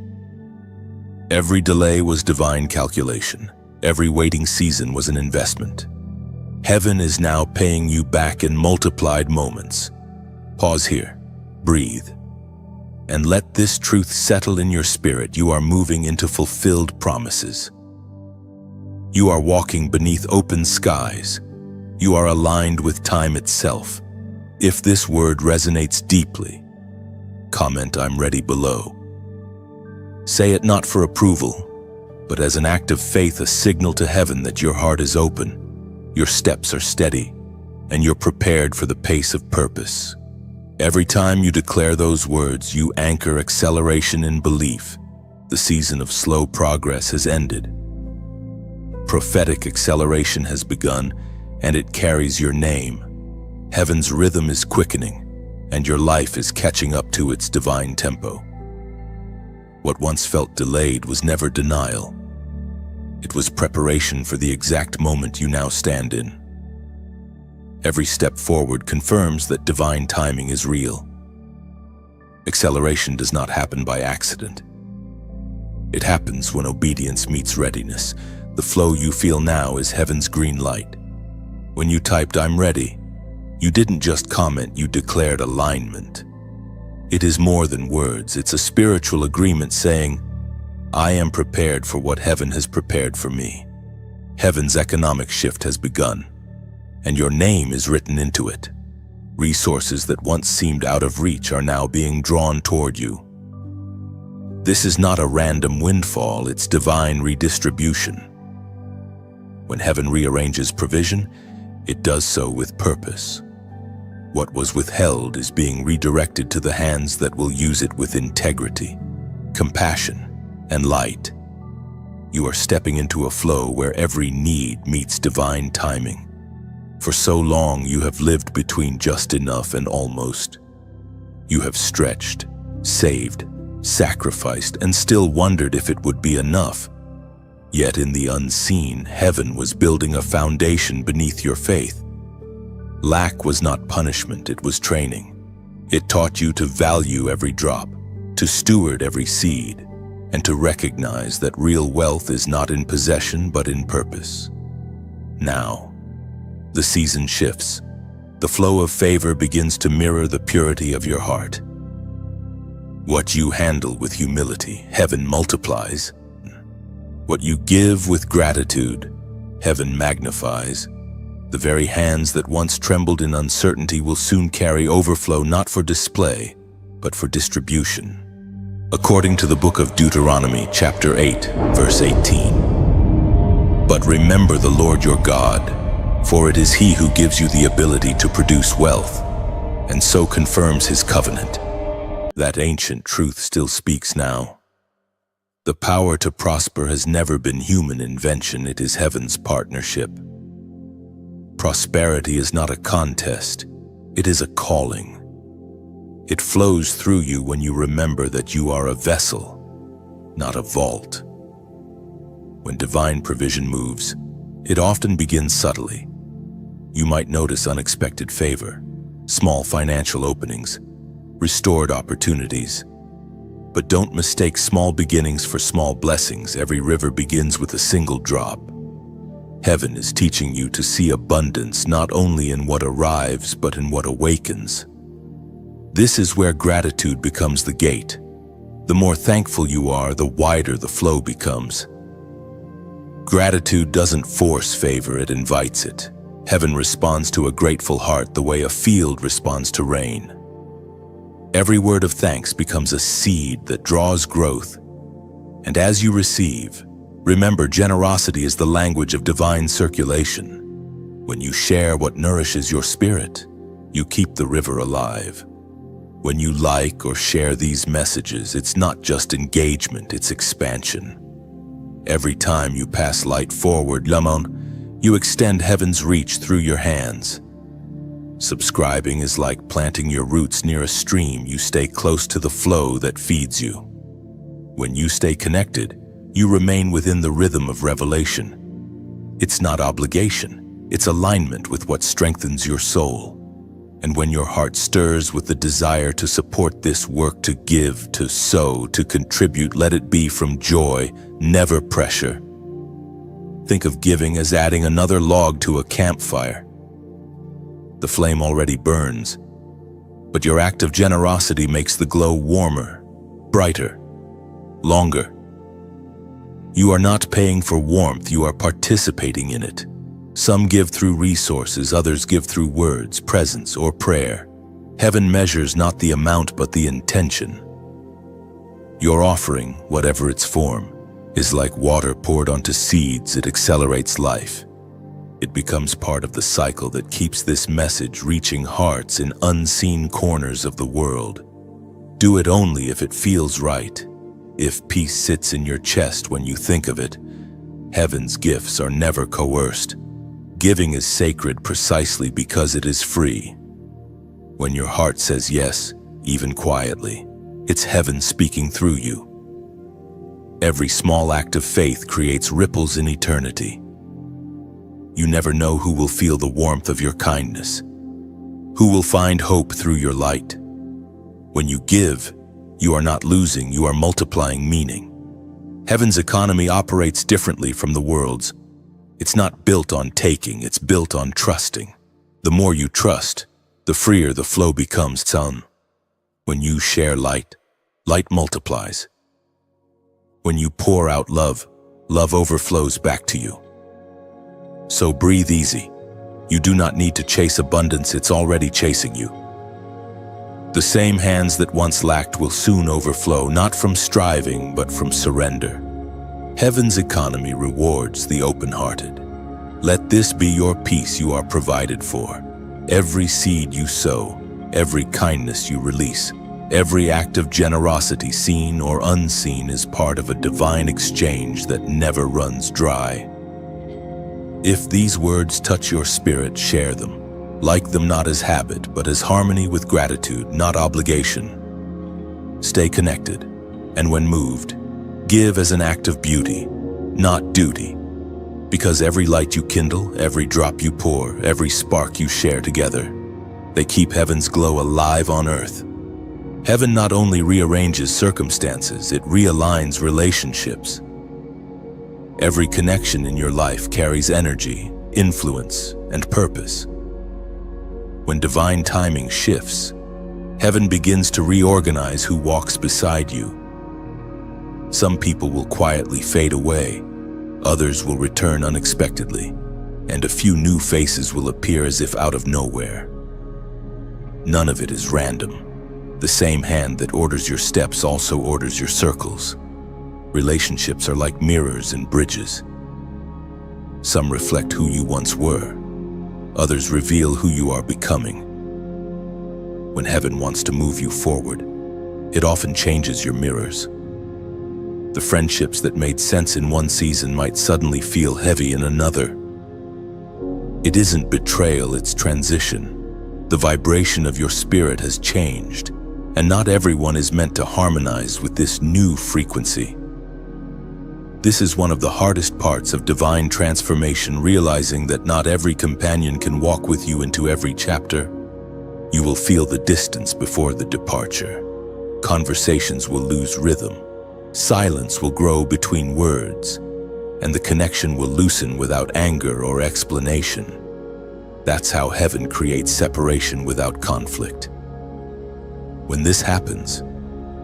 Speaker 1: Every delay was divine calculation. Every waiting season was an investment. Heaven is now paying you back in multiplied moments. Pause here, breathe, and let this truth settle in your spirit. You are moving into fulfilled promises. You are walking beneath open skies. You are aligned with time itself. If this word resonates deeply, comment "I'm ready" below. Say it not for approval, but as an act of faith, a signal to heaven that your heart is open, your steps are steady, and you're prepared for the pace of purpose. Every time you declare those words, you anchor acceleration in belief. The season of slow progress has ended. Prophetic acceleration has begun, and it carries your name. Heaven's rhythm is quickening, and your life is catching up to its divine tempo. What once felt delayed was never denial. It was preparation for the exact moment you now stand in. Every step forward confirms that divine timing is real. Acceleration does not happen by accident. It happens when obedience meets readiness. The flow you feel now is heaven's green light. When you typed "I'm ready," you didn't just comment, you declared alignment. It is more than words, it's a spiritual agreement saying, I am prepared for what heaven has prepared for me. Heaven's economic shift has begun, and your name is written into it. Resources that once seemed out of reach are now being drawn toward you. This is not a random windfall, it's divine redistribution. When heaven rearranges provision, it does so with purpose. What was withheld is being redirected to the hands that will use it with integrity, compassion, and light. You are stepping into a flow where every need meets divine timing. For so long, you have lived between just enough and almost. You have stretched, saved, sacrificed, and still wondered if it would be enough. Yet in the unseen, heaven was building a foundation beneath your faith. Lack was not punishment, it was training. It taught you to value every drop, to steward every seed, and to recognize that real wealth is not in possession but in purpose. Now, the season shifts. The flow of favor begins to mirror the purity of your heart. What you handle with humility, heaven multiplies. What you give with gratitude, heaven magnifies. The very hands that once trembled in uncertainty will soon carry overflow, not for display, but for distribution. According to the book of Deuteronomy, chapter 8, verse 18. But remember the Lord your God, for it is He who gives you the ability to produce wealth, and so confirms His covenant. That ancient truth still speaks now. The power to prosper has never been human invention, it is heaven's partnership. Prosperity is not a contest, it is a calling. It flows through you when you remember that you are a vessel, not a vault. When divine provision moves, it often begins subtly. You might notice unexpected favor, small financial openings, restored opportunities. But don't mistake small beginnings for small blessings. Every river begins with a single drop. Heaven is teaching you to see abundance not only in what arrives, but in what awakens. This is where gratitude becomes the gate. The more thankful you are, the wider the flow becomes. Gratitude doesn't force favor, it invites it. Heaven responds to a grateful heart the way a field responds to rain. Every word of thanks becomes a seed that draws growth. And as you receive, remember, generosity is the language of divine circulation. When you share what nourishes your spirit, you keep the river alive. When you like or share these messages, it's not just engagement, it's expansion. Every time you pass light forward, Lamon, you extend heaven's reach through your hands. Subscribing is like planting your roots near a stream. You stay close to the flow that feeds you. When you stay connected, you remain within the rhythm of revelation. It's not obligation, it's alignment with what strengthens your soul. And when your heart stirs with the desire to support this work, to give, to sow, to contribute, let it be from joy, never pressure. Think of giving as adding another log to a campfire. The flame already burns, but your act of generosity makes the glow warmer, brighter, longer. You are not paying for warmth, you are participating in it. Some give through resources, others give through words, presence, or prayer. Heaven measures not the amount but the intention. Your offering, whatever its form, is like water poured onto seeds. It accelerates life. It becomes part of the cycle that keeps this message reaching hearts in unseen corners of the world. Do it only if it feels right, if peace sits in your chest when you think of it. Heaven's gifts are never coerced. Giving is sacred precisely because it is free. When your heart says yes, even quietly, it's heaven speaking through you. Every small act of faith creates ripples in eternity. You never know who will feel the warmth of your kindness, who will find hope through your light. When you give, you are not losing, you are multiplying meaning. Heaven's economy operates differently from the world's. It's not built on taking, it's built on trusting. The more you trust, the freer the flow becomes. Son, when you share light, light multiplies. When you pour out love, love overflows back to you. So breathe easy. You do not need to chase abundance, it's already chasing you. The same hands that once lacked will soon overflow, not from striving, but from surrender. Heaven's economy rewards the open-hearted. Let this be your peace you are provided for. Every seed you sow, every kindness you release, every act of generosity, seen or unseen, is part of a divine exchange that never runs dry. If these words touch your spirit, share them. Like them not as habit, but as harmony with gratitude, not obligation. Stay connected, and when moved, give as an act of beauty, not duty. Because every light you kindle, every drop you pour, every spark you share together, they keep heaven's glow alive on earth. Heaven not only rearranges circumstances, it realigns relationships. Every connection in your life carries energy, influence, and purpose. When divine timing shifts, heaven begins to reorganize who walks beside you. Some people will quietly fade away, others will return unexpectedly, and a few new faces will appear as if out of nowhere. None of it is random. The same hand that orders your steps also orders your circles. Relationships are like mirrors and bridges. Some reflect who you once were, others reveal who you are becoming. When heaven wants to move you forward, it often changes your mirrors. The friendships that made sense in one season might suddenly feel heavy in another. It isn't betrayal, it's transition. The vibration of your spirit has changed, and not everyone is meant to harmonize with this new frequency. This is one of the hardest parts of divine transformation, realizing that not every companion can walk with you into every chapter. You will feel the distance before the departure. Conversations will lose rhythm. Silence will grow between words, and the connection will loosen without anger or explanation. That's how heaven creates separation without conflict. When this happens,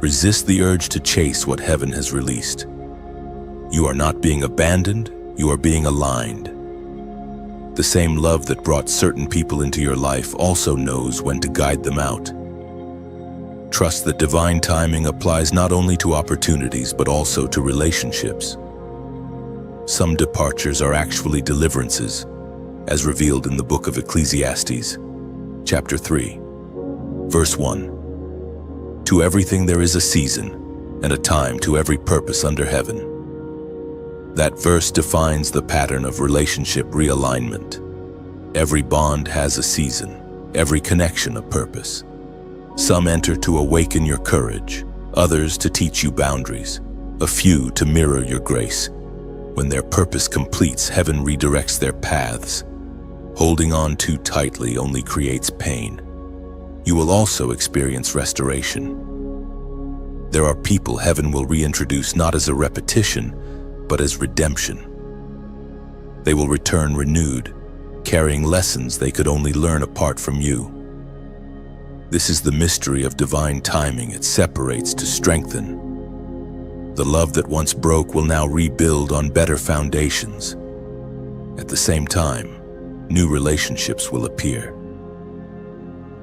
Speaker 1: Resist the urge to chase what heaven has released. You are not being abandoned, you are being aligned. The same love that brought certain people into your life also knows when to guide them out. Trust that divine timing applies not only to opportunities but also to relationships. Some departures are actually deliverances, as revealed in the book of Ecclesiastes, chapter 3, verse 1. To everything there is a season, and a time to every purpose under heaven. That verse defines the pattern of relationship realignment. Every bond has a season, every connection a purpose. Some enter to awaken your courage, others to teach you boundaries, a few to mirror your grace. When their purpose completes, heaven redirects their paths. Holding on too tightly only creates pain. You will also experience restoration. There are people heaven will reintroduce not as a repetition, but as redemption. They will return renewed, carrying lessons they could only learn apart from you. This is the mystery of divine timing. It separates to strengthen. The love that once broke will now rebuild on better foundations. At the same time, new relationships will appear.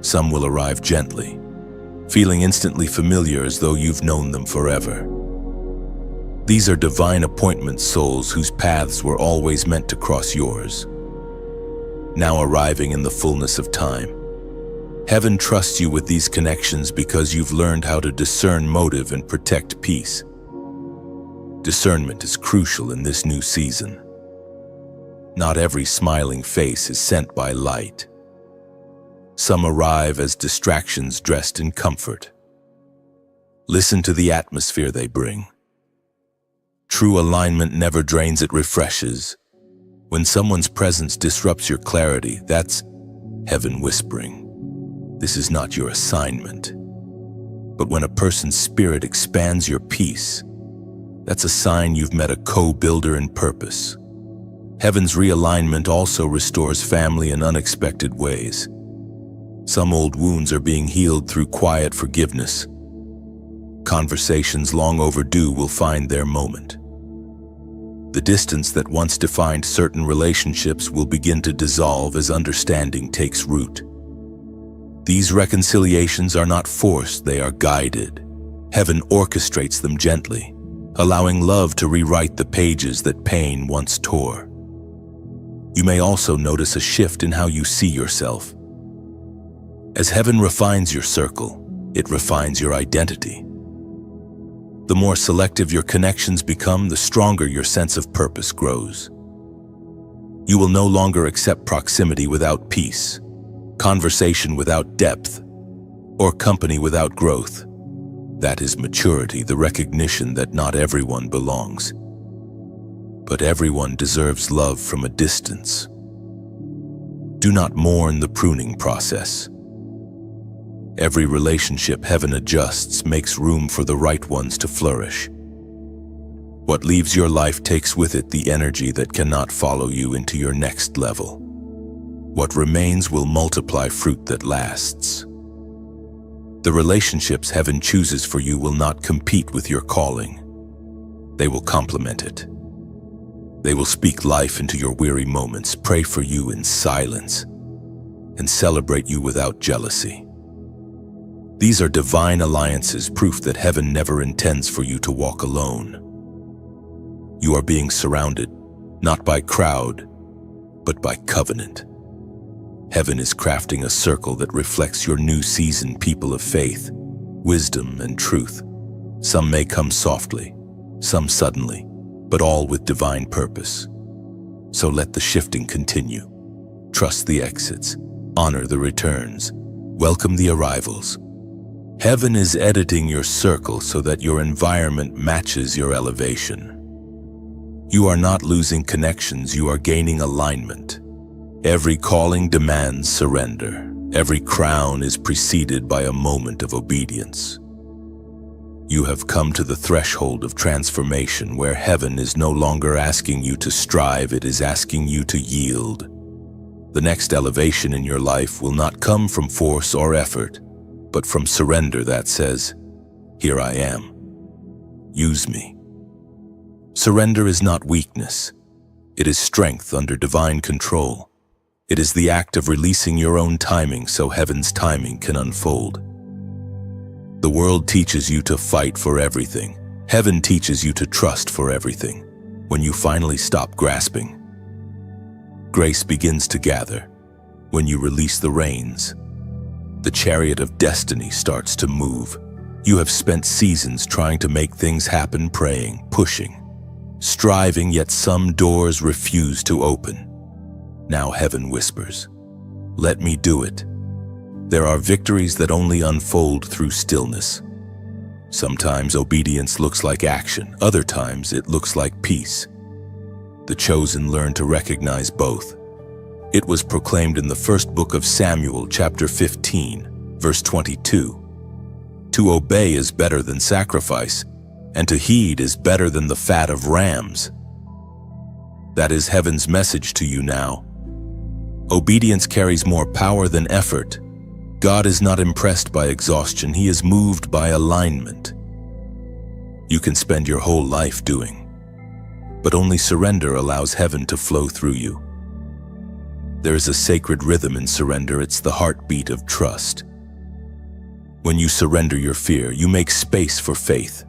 Speaker 1: Some will arrive gently, feeling instantly familiar as though you've known them forever. These are divine appointment souls whose paths were always meant to cross yours. Now arriving in the fullness of time, heaven trusts you with these connections because you've learned how to discern motive and protect peace. Discernment is crucial in this new season. Not every smiling face is sent by light. Some arrive as distractions dressed in comfort. Listen to the atmosphere they bring. True alignment never drains, it refreshes. When someone's presence disrupts your clarity, that's heaven whispering. This is not your assignment. But when a person's spirit expands your peace, that's a sign you've met a co-builder in purpose. Heaven's realignment also restores family in unexpected ways. Some old wounds are being healed through quiet forgiveness. Conversations long overdue will find their moment. The distance that once defined certain relationships will begin to dissolve as understanding takes root. These reconciliations are not forced, they are guided. Heaven orchestrates them gently, allowing love to rewrite the pages that pain once tore. You may also notice a shift in how you see yourself. As heaven refines your circle, it refines your identity. The more selective your connections become, the stronger your sense of purpose grows. You will no longer accept proximity without peace, conversation without depth, or company without growth. That is maturity, the recognition that not everyone belongs. But everyone deserves love from a distance. Do not mourn the pruning process. Every relationship heaven adjusts makes room for the right ones to flourish. What leaves your life takes with it the energy that cannot follow you into your next level. What remains will multiply fruit that lasts. The relationships heaven chooses for you will not compete with your calling. They will complement it. They will speak life into your weary moments, pray for you in silence, and celebrate you without jealousy. These are divine alliances, proof that heaven never intends for you to walk alone. You are being surrounded, not by crowd, but by covenant. Heaven is crafting a circle that reflects your new season, people of faith, wisdom, and truth. Some may come softly, some suddenly, but all with divine purpose. So let the shifting continue. Trust the exits, honor the returns, welcome the arrivals. Heaven is editing your circle so that your environment matches your elevation. You are not losing connections, you are gaining alignment. Every calling demands surrender. Every crown is preceded by a moment of obedience. You have come to the threshold of transformation where heaven is no longer asking you to strive, it is asking you to yield. The next elevation in your life will not come from force or effort, but from surrender that says, Here I am. Use me. Surrender is not weakness. It is strength under divine control. It is the act of releasing your own timing so heaven's timing can unfold. The world teaches you to fight for everything. Heaven teaches you to trust for everything. When you finally stop grasping, grace begins to gather. When you release the reins, the chariot of destiny starts to move. You have spent seasons trying to make things happen, praying, pushing, striving, yet some doors refuse to open. Now heaven whispers, "Let me do it." There are victories that only unfold through stillness. Sometimes obedience looks like action, other times it looks like peace. The chosen learn to recognize both. It was proclaimed in the first book of Samuel, chapter 15, verse 22. To obey is better than sacrifice, and to heed is better than the fat of rams. That is heaven's message to you now. Obedience carries more power than effort. God is not impressed by exhaustion, He is moved by alignment. You can spend your whole life doing, but only surrender allows heaven to flow through you. There is a sacred rhythm in surrender, it's the heartbeat of trust. When you surrender your fear, you make space for faith.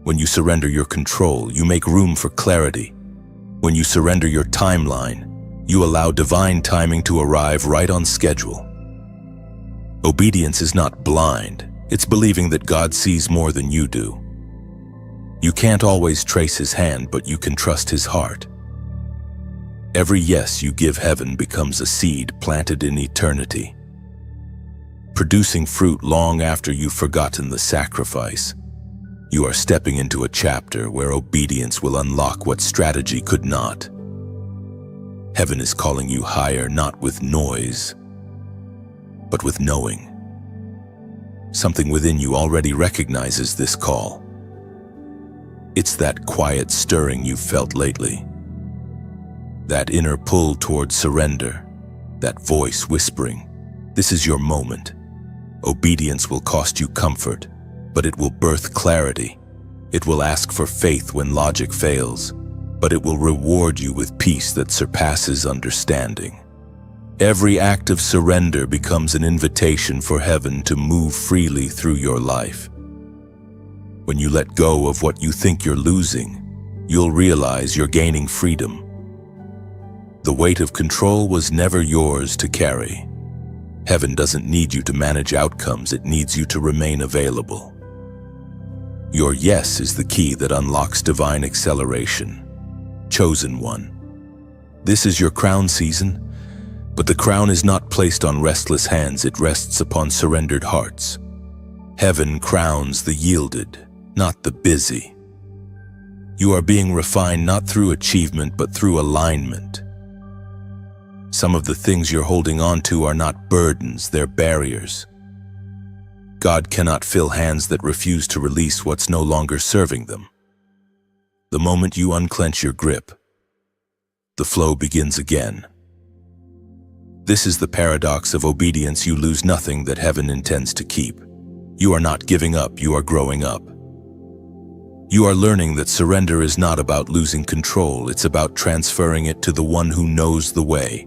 Speaker 1: When you surrender your control, you make room for clarity. When you surrender your timeline, you allow divine timing to arrive right on schedule. Obedience is not blind, it's believing that God sees more than you do. You can't always trace His hand, but you can trust His heart. Every yes you give heaven becomes a seed planted in eternity, producing fruit long after you've forgotten the sacrifice. You are stepping into a chapter where obedience will unlock what strategy could not. Heaven is calling you higher, not with noise, but with knowing. Something within you already recognizes this call. It's that quiet stirring you've felt lately, that inner pull toward surrender, that voice whispering, "This is your moment." Obedience will cost you comfort, but it will birth clarity. It will ask for faith when logic fails, but it will reward you with peace that surpasses understanding. Every act of surrender becomes an invitation for heaven to move freely through your life. When you let go of what you think you're losing, you'll realize you're gaining freedom. The weight of control was never yours to carry. Heaven doesn't need you to manage outcomes, it needs you to remain available. Your yes is the key that unlocks divine acceleration. Chosen one. This is your crown season, but the crown is not placed on restless hands, it rests upon surrendered hearts. Heaven crowns the yielded, not the busy. You are being refined not through achievement, but through alignment. Some of the things you're holding on to are not burdens, they're barriers. God cannot fill hands that refuse to release what's no longer serving them. The moment you unclench your grip, the flow begins again. This is the paradox of obedience. You lose nothing that heaven intends to keep. You are not giving up, you are growing up. You are learning that surrender is not about losing control, it's about transferring it to the one who knows the way.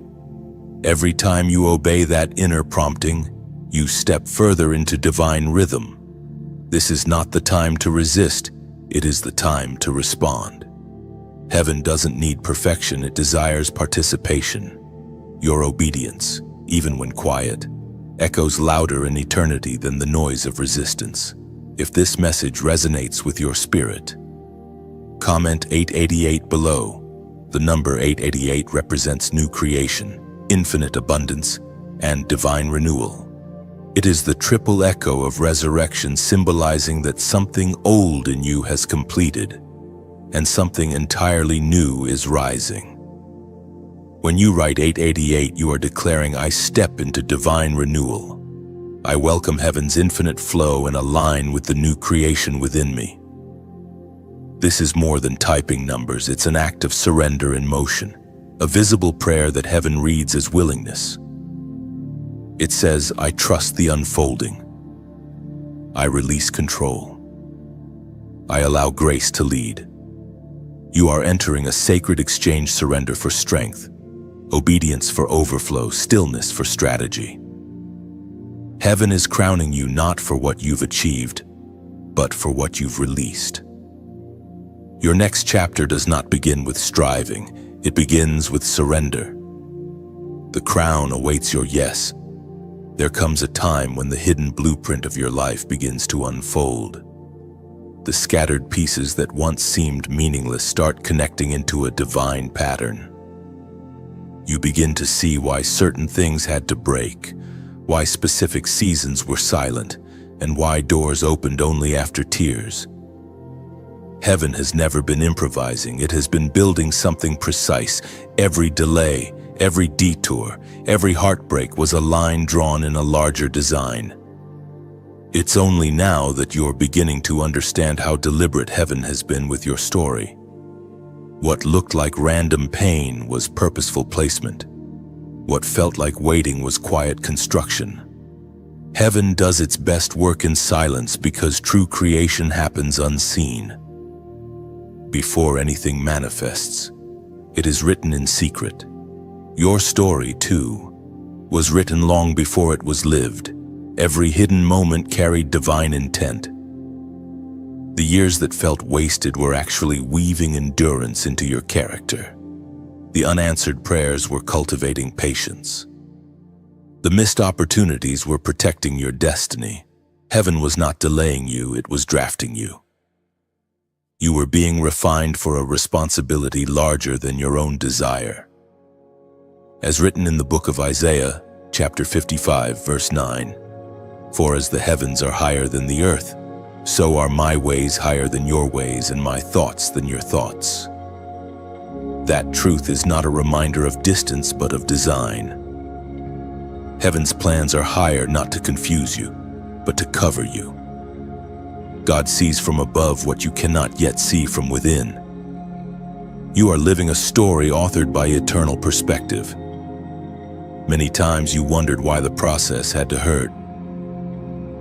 Speaker 1: Every time you obey that inner prompting, you step further into divine rhythm. This is not the time to resist, it is the time to respond. Heaven doesn't need perfection, it desires participation. Your obedience, even when quiet, echoes louder in eternity than the noise of resistance. If this message resonates with your spirit, comment 888 below. The number 888 represents new creation, infinite abundance, and divine renewal. It is the triple echo of resurrection, symbolizing that something old in you has completed, and something entirely new is rising. When you write 888, you are declaring, "I step into divine renewal. I welcome heaven's infinite flow and align with the new creation within me." This is more than typing numbers, it's an act of surrender in motion, a visible prayer that heaven reads as willingness. It says, "I trust the unfolding. I release control. I allow grace to lead. You are entering a sacred exchange, surrender for strength, obedience for overflow, stillness for strategy. Heaven is crowning you not for what you've achieved, but for what you've released. Your next chapter does not begin with striving, it begins with surrender. The crown awaits your yes. There comes a time when the hidden blueprint of your life begins to unfold. The scattered pieces that once seemed meaningless start connecting into a divine pattern. You begin to see why certain things had to break, why specific seasons were silent, and why doors opened only after tears. Heaven has never been improvising, it has been building something precise. Every delay, every detour, every heartbreak was a line drawn in a larger design. It's only now that you're beginning to understand how deliberate heaven has been with your story. What looked like random pain was purposeful placement. What felt like waiting was quiet construction. Heaven does its best work in silence because true creation happens unseen. Before anything manifests, it is written in secret. Your story, too, was written long before it was lived. Every hidden moment carried divine intent. The years that felt wasted were actually weaving endurance into your character. The unanswered prayers were cultivating patience. The missed opportunities were protecting your destiny. Heaven was not delaying you, it was drafting you. You were being refined for a responsibility larger than your own desire. As written in the book of Isaiah, chapter 55, verse 9, "For as the heavens are higher than the earth, so are my ways higher than your ways, and my thoughts than your thoughts." That truth is not a reminder of distance, but of design. Heaven's plans are higher not to confuse you, but to cover you. God sees from above what you cannot yet see from within. You are living a story authored by eternal perspective. Many times you wondered why the process had to hurt.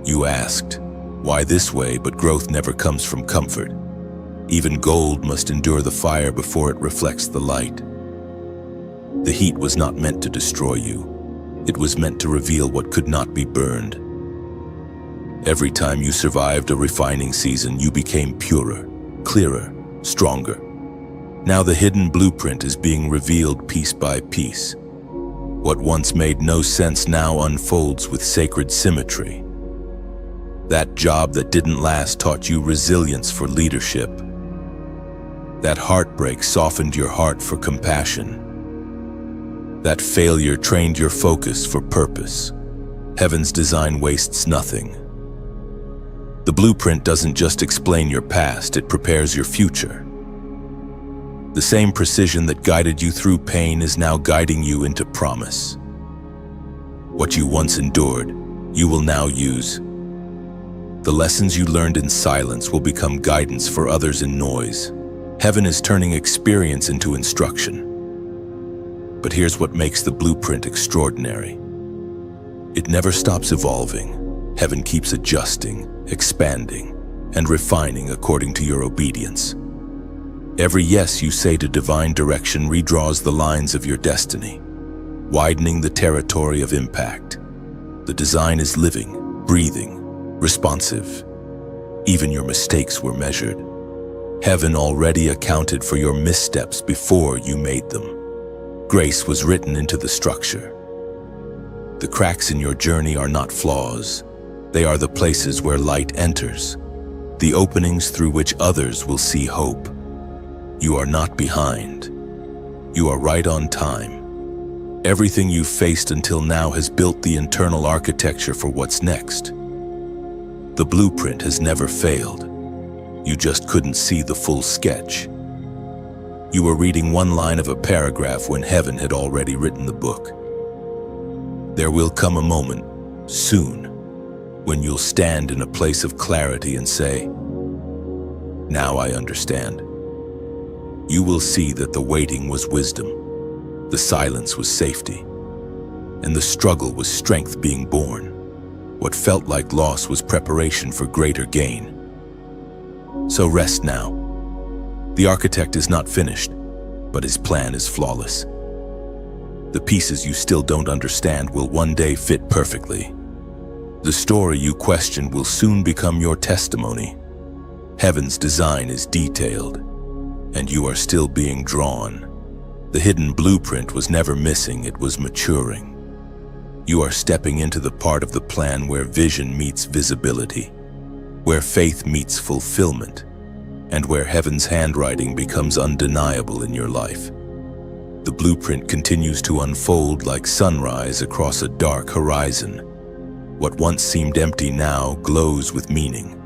Speaker 1: You asked, why this way? But growth never comes from comfort. Even gold must endure the fire before it reflects the light. The heat was not meant to destroy you. It was meant to reveal what could not be burned. Every time you survived a refining season, you became purer, clearer, stronger. Now the hidden blueprint is being revealed piece by piece. What once made no sense now unfolds with sacred symmetry. That job that didn't last taught you resilience for leadership. That heartbreak softened your heart for compassion. That failure trained your focus for purpose. Heaven's design wastes nothing. The blueprint doesn't just explain your past, it prepares your future. The same precision that guided you through pain is now guiding you into promise. What you once endured, you will now use. The lessons you learned in silence will become guidance for others in noise. Heaven is turning experience into instruction. But here's what makes the blueprint extraordinary. It never stops evolving. Heaven keeps adjusting, expanding, and refining according to your obedience. Every yes you say to divine direction redraws the lines of your destiny, widening the territory of impact. The design is living, breathing, responsive. Even your mistakes were measured. Heaven already accounted for your missteps before you made them. Grace was written into the structure. The cracks in your journey are not flaws. They are the places where light enters, the openings through which others will see hope. You are not behind. You are right on time. Everything you've faced until now has built the internal architecture for what's next. The blueprint has never failed. You just couldn't see the full sketch. You were reading one line of a paragraph when heaven had already written the book. There will come a moment, soon, when you'll stand in a place of clarity and say, "Now I understand." You will see that the waiting was wisdom, the silence was safety, and the struggle was strength being born. What felt like loss was preparation for greater gain. So rest now. The architect is not finished, but his plan is flawless. The pieces you still don't understand will one day fit perfectly. The story you question will soon become your testimony. Heaven's design is detailed, and you are still being drawn. The hidden blueprint was never missing, it was maturing. You are stepping into the part of the plan where vision meets visibility, where faith meets fulfillment, and where heaven's handwriting becomes undeniable in your life. The blueprint continues to unfold like sunrise across a dark horizon. What once seemed empty now glows with meaning.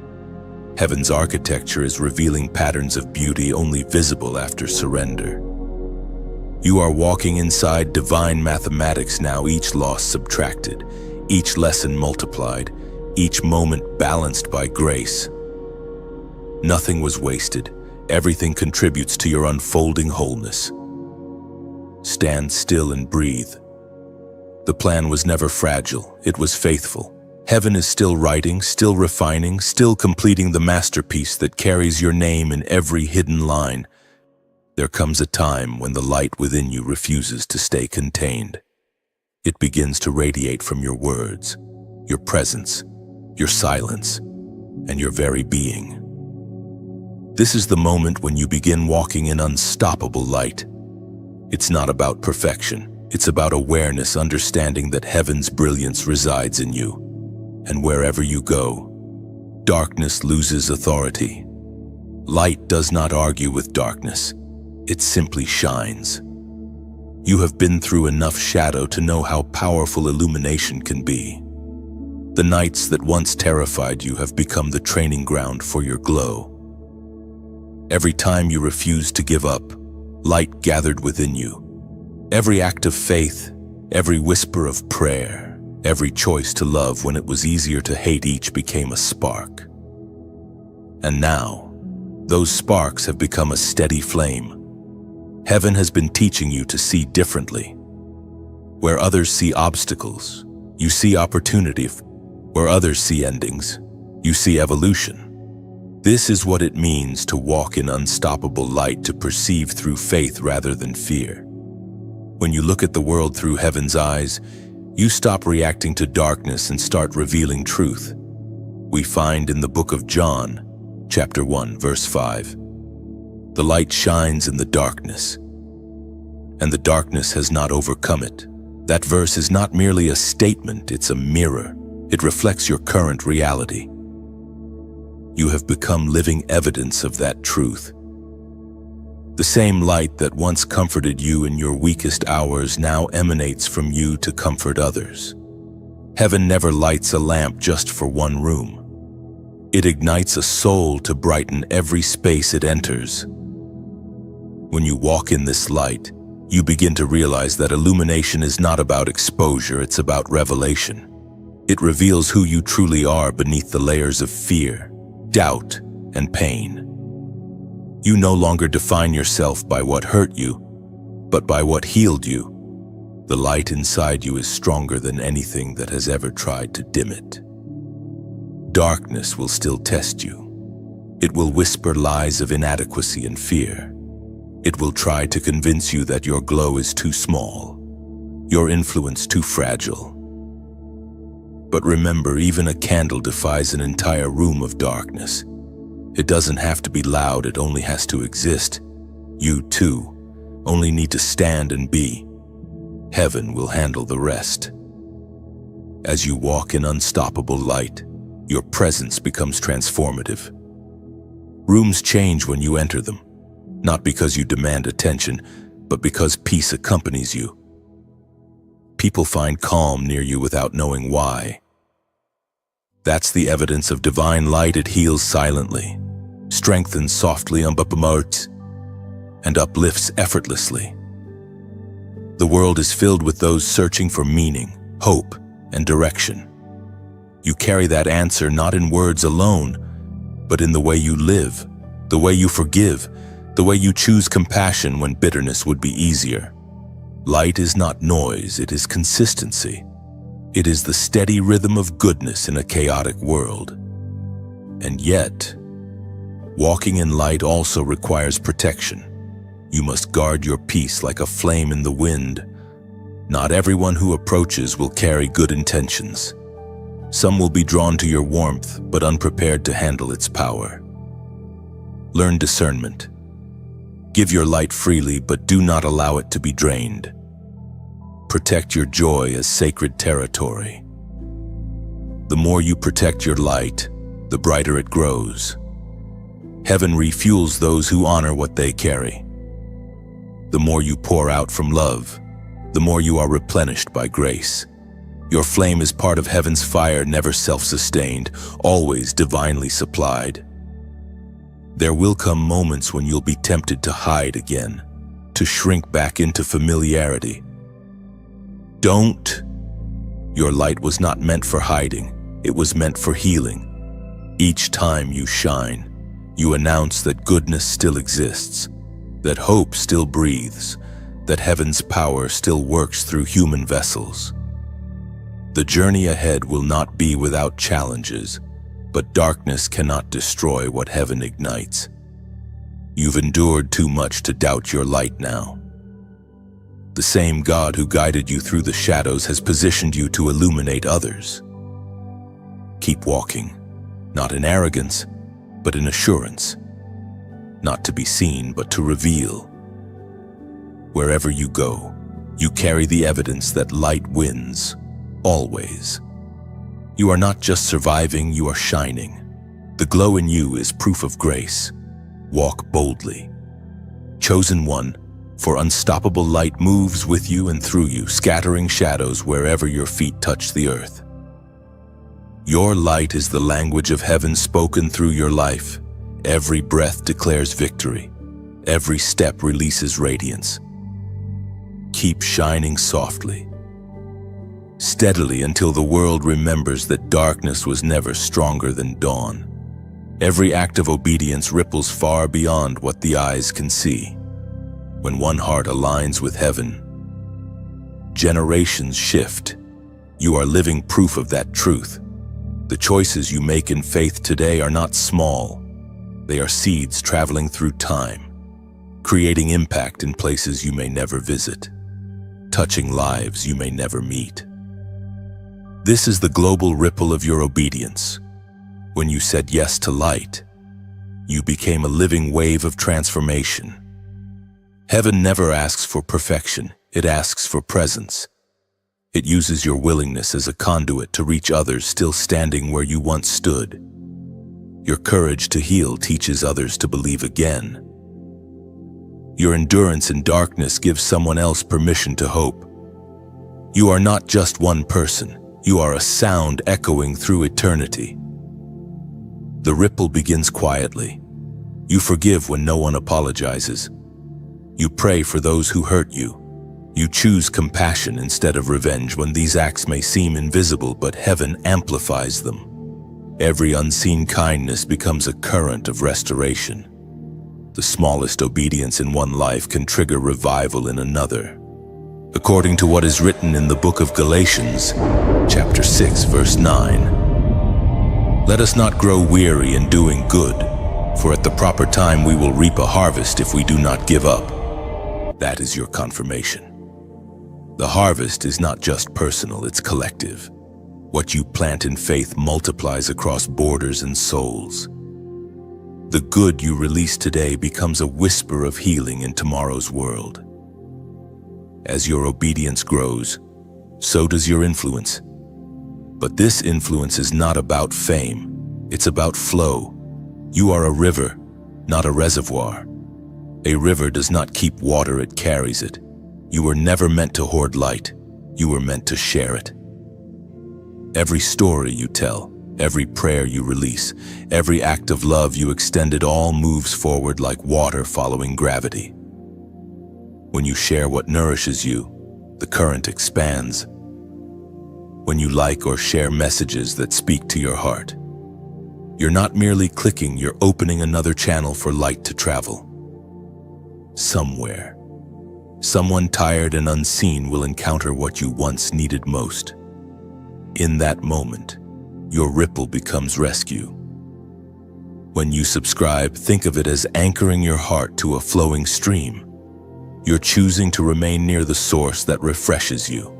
Speaker 1: Heaven's architecture is revealing patterns of beauty only visible after surrender. You are walking inside divine mathematics now, each loss subtracted, each lesson multiplied, each moment balanced by grace. Nothing was wasted. Everything contributes to your unfolding wholeness. Stand still and breathe. The plan was never fragile, it was faithful. Heaven is still writing, still refining, still completing the masterpiece that carries your name in every hidden line. There comes a time when the light within you refuses to stay contained. It begins to radiate from your words, your presence, your silence, and your very being. This is the moment when you begin walking in unstoppable light. It's not about perfection. It's about awareness, understanding that heaven's brilliance resides in you. And wherever you go, darkness loses authority. Light does not argue with darkness. It simply shines. You have been through enough shadow to know how powerful illumination can be. The nights that once terrified you have become the training ground for your glow. Every time you refused to give up, light gathered within you. Every act of faith, every whisper of prayer, every choice to love when it was easier to hate, each became a spark. And now, those sparks have become a steady flame. Heaven has been teaching you to see differently. Where others see obstacles, you see opportunity. Where others see endings, you see evolution. This is what it means to walk in unstoppable light, to perceive through faith rather than fear. When you look at the world through heaven's eyes, you stop reacting to darkness and start revealing truth. We find in the book of John, chapter 1, verse 5, "The light shines in the darkness, and the darkness has not overcome it." That verse is not merely a statement, it's a mirror. It reflects your current reality. You have become living evidence of that truth. The same light that once comforted you in your weakest hours now emanates from you to comfort others. Heaven never lights a lamp just for one room. It ignites a soul to brighten every space it enters. When you walk in this light, you begin to realize that illumination is not about exposure, it's about revelation. It reveals who you truly are beneath the layers of fear, doubt, and pain. You no longer define yourself by what hurt you, but by what healed you. The light inside you is stronger than anything that has ever tried to dim it. Darkness will still test you. It will whisper lies of inadequacy and fear. It will try to convince you that your glow is too small, your influence too fragile. But remember, even a candle defies an entire room of darkness. It doesn't have to be loud, it only has to exist. You, too, only need to stand and be. Heaven will handle the rest. As you walk in unstoppable light, your presence becomes transformative. Rooms change when you enter them, not because you demand attention, but because peace accompanies you. People find calm near you without knowing why. That's the evidence of divine light. It heals silently, strengthens softly, and uplifts effortlessly. The world is filled with those searching for meaning, hope, and direction. You carry that answer not in words alone, but in the way you live, the way you forgive, the way you choose compassion when bitterness would be easier. Light is not noise, it is consistency. It is the steady rhythm of goodness in a chaotic world. And yet, walking in light also requires protection. You must guard your peace like a flame in the wind. Not everyone who approaches will carry good intentions. Some will be drawn to your warmth, but unprepared to handle its power. Learn discernment. Give your light freely, but do not allow it to be drained. Protect your joy as sacred territory. The more you protect your light, the brighter it grows. Heaven refuels those who honor what they carry. The more you pour out from love, the more you are replenished by grace. Your flame is part of heaven's fire, never self-sustained, always divinely supplied. There will come moments when you'll be tempted to hide again, to shrink back into familiarity. Don't. Your light was not meant for hiding, it was meant for healing. Each time you shine, you announce that goodness still exists, that hope still breathes, that heaven's power still works through human vessels. The journey ahead will not be without challenges, but darkness cannot destroy what heaven ignites. You've endured too much to doubt your light now. The same God who guided you through the shadows has positioned you to illuminate others. Keep walking, not in arrogance, but in assurance. Not to be seen, but to reveal. Wherever you go, you carry the evidence that light wins, always. You are not just surviving, you are shining. The glow in you is proof of grace. Walk boldly. Chosen one, for unstoppable light moves with you and through you, scattering shadows wherever your feet touch the earth. Your light is the language of heaven spoken through your life. Every breath declares victory. Every step releases radiance. Keep shining softly, steadily, until the world remembers that darkness was never stronger than dawn. Every act of obedience ripples far beyond what the eyes can see. When one heart aligns with heaven, generations shift. You are living proof of that truth. The choices you make in faith today are not small. They are seeds traveling through time, creating impact in places you may never visit, touching lives you may never meet. This is the global ripple of your obedience. When you said yes to light, you became a living wave of transformation. Heaven never asks for perfection, it asks for presence. It uses your willingness as a conduit to reach others still standing where you once stood. Your courage to heal teaches others to believe again. Your endurance in darkness gives someone else permission to hope. You are not just one person, you are a sound echoing through eternity. The ripple begins quietly. You forgive when no one apologizes. You pray for those who hurt you. You choose compassion instead of revenge when these acts may seem invisible, but heaven amplifies them. Every unseen kindness becomes a current of restoration. The smallest obedience in one life can trigger revival in another. According to what is written in the book of Galatians, chapter 6, verse 9, let us not grow weary in doing good, for at the proper time we will reap a harvest if we do not give up. That is your confirmation. The harvest is not just personal, it's collective. What you plant in faith multiplies across borders and souls. The good you release today becomes a whisper of healing in tomorrow's world. As your obedience grows, so does your influence. But this influence is not about fame, it's about flow. You are a river, not a reservoir. A river does not keep water, it carries it. You were never meant to hoard light, you were meant to share it. Every story you tell, every prayer you release, every act of love you extend, it all moves forward like water following gravity. When you share what nourishes you, the current expands. When you like or share messages that speak to your heart, you're not merely clicking, you're opening another channel for light to travel. Somewhere, someone tired and unseen will encounter what you once needed most. in that moment, your ripple becomes rescue. When you subscribe, think of it as anchoring your heart to a flowing stream. You're choosing to remain near the source that refreshes you,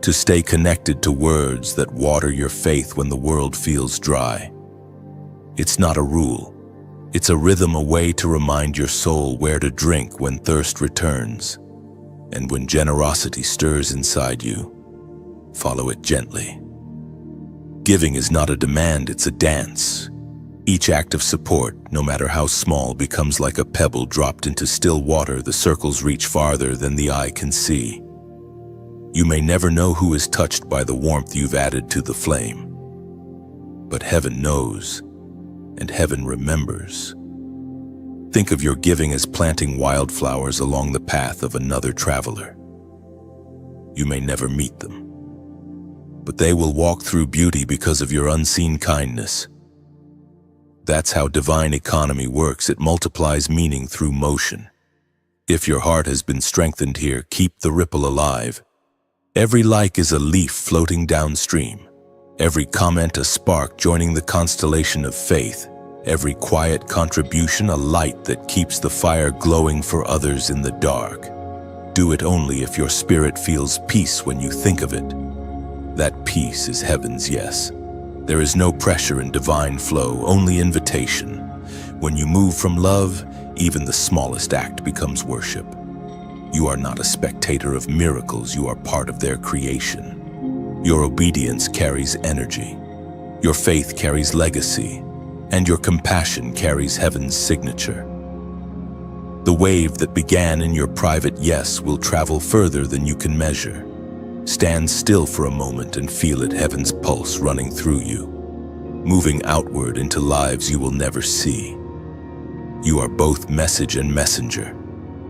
Speaker 1: to stay connected to words that water your faith when the world feels dry. It's not a rule. It's a rhythm, a way to remind your soul where to drink when thirst returns. And when generosity stirs inside you, follow it gently. Giving is not a demand, it's a dance. Each act of support, no matter how small, becomes like a pebble dropped into still water. The circles reach farther than the eye can see. You may never know who is touched by the warmth you've added to the flame. But heaven knows, and heaven remembers. Think of your giving as planting wildflowers along the path of another traveler. You may never meet them, but they will walk through beauty because of your unseen kindness. That's how divine economy works. It multiplies meaning through motion. If your heart has been strengthened here, keep the ripple alive. Every like is a leaf floating downstream. Every comment a spark joining the constellation of faith. Every quiet contribution a light that keeps the fire glowing for others in the dark. Do it only if your spirit feels peace when you think of it. That peace is heaven's yes. There is no pressure in divine flow, only invitation. When you move from love, even the smallest act becomes worship. You are not a spectator of miracles, you are part of their creation. Your obedience carries energy. Your faith carries legacy. And your compassion carries heaven's signature. The wave that began in your private yes will travel further than you can measure. Stand still for a moment and feel it, heaven's pulse running through you, moving outward into lives you will never see. You are both message and messenger.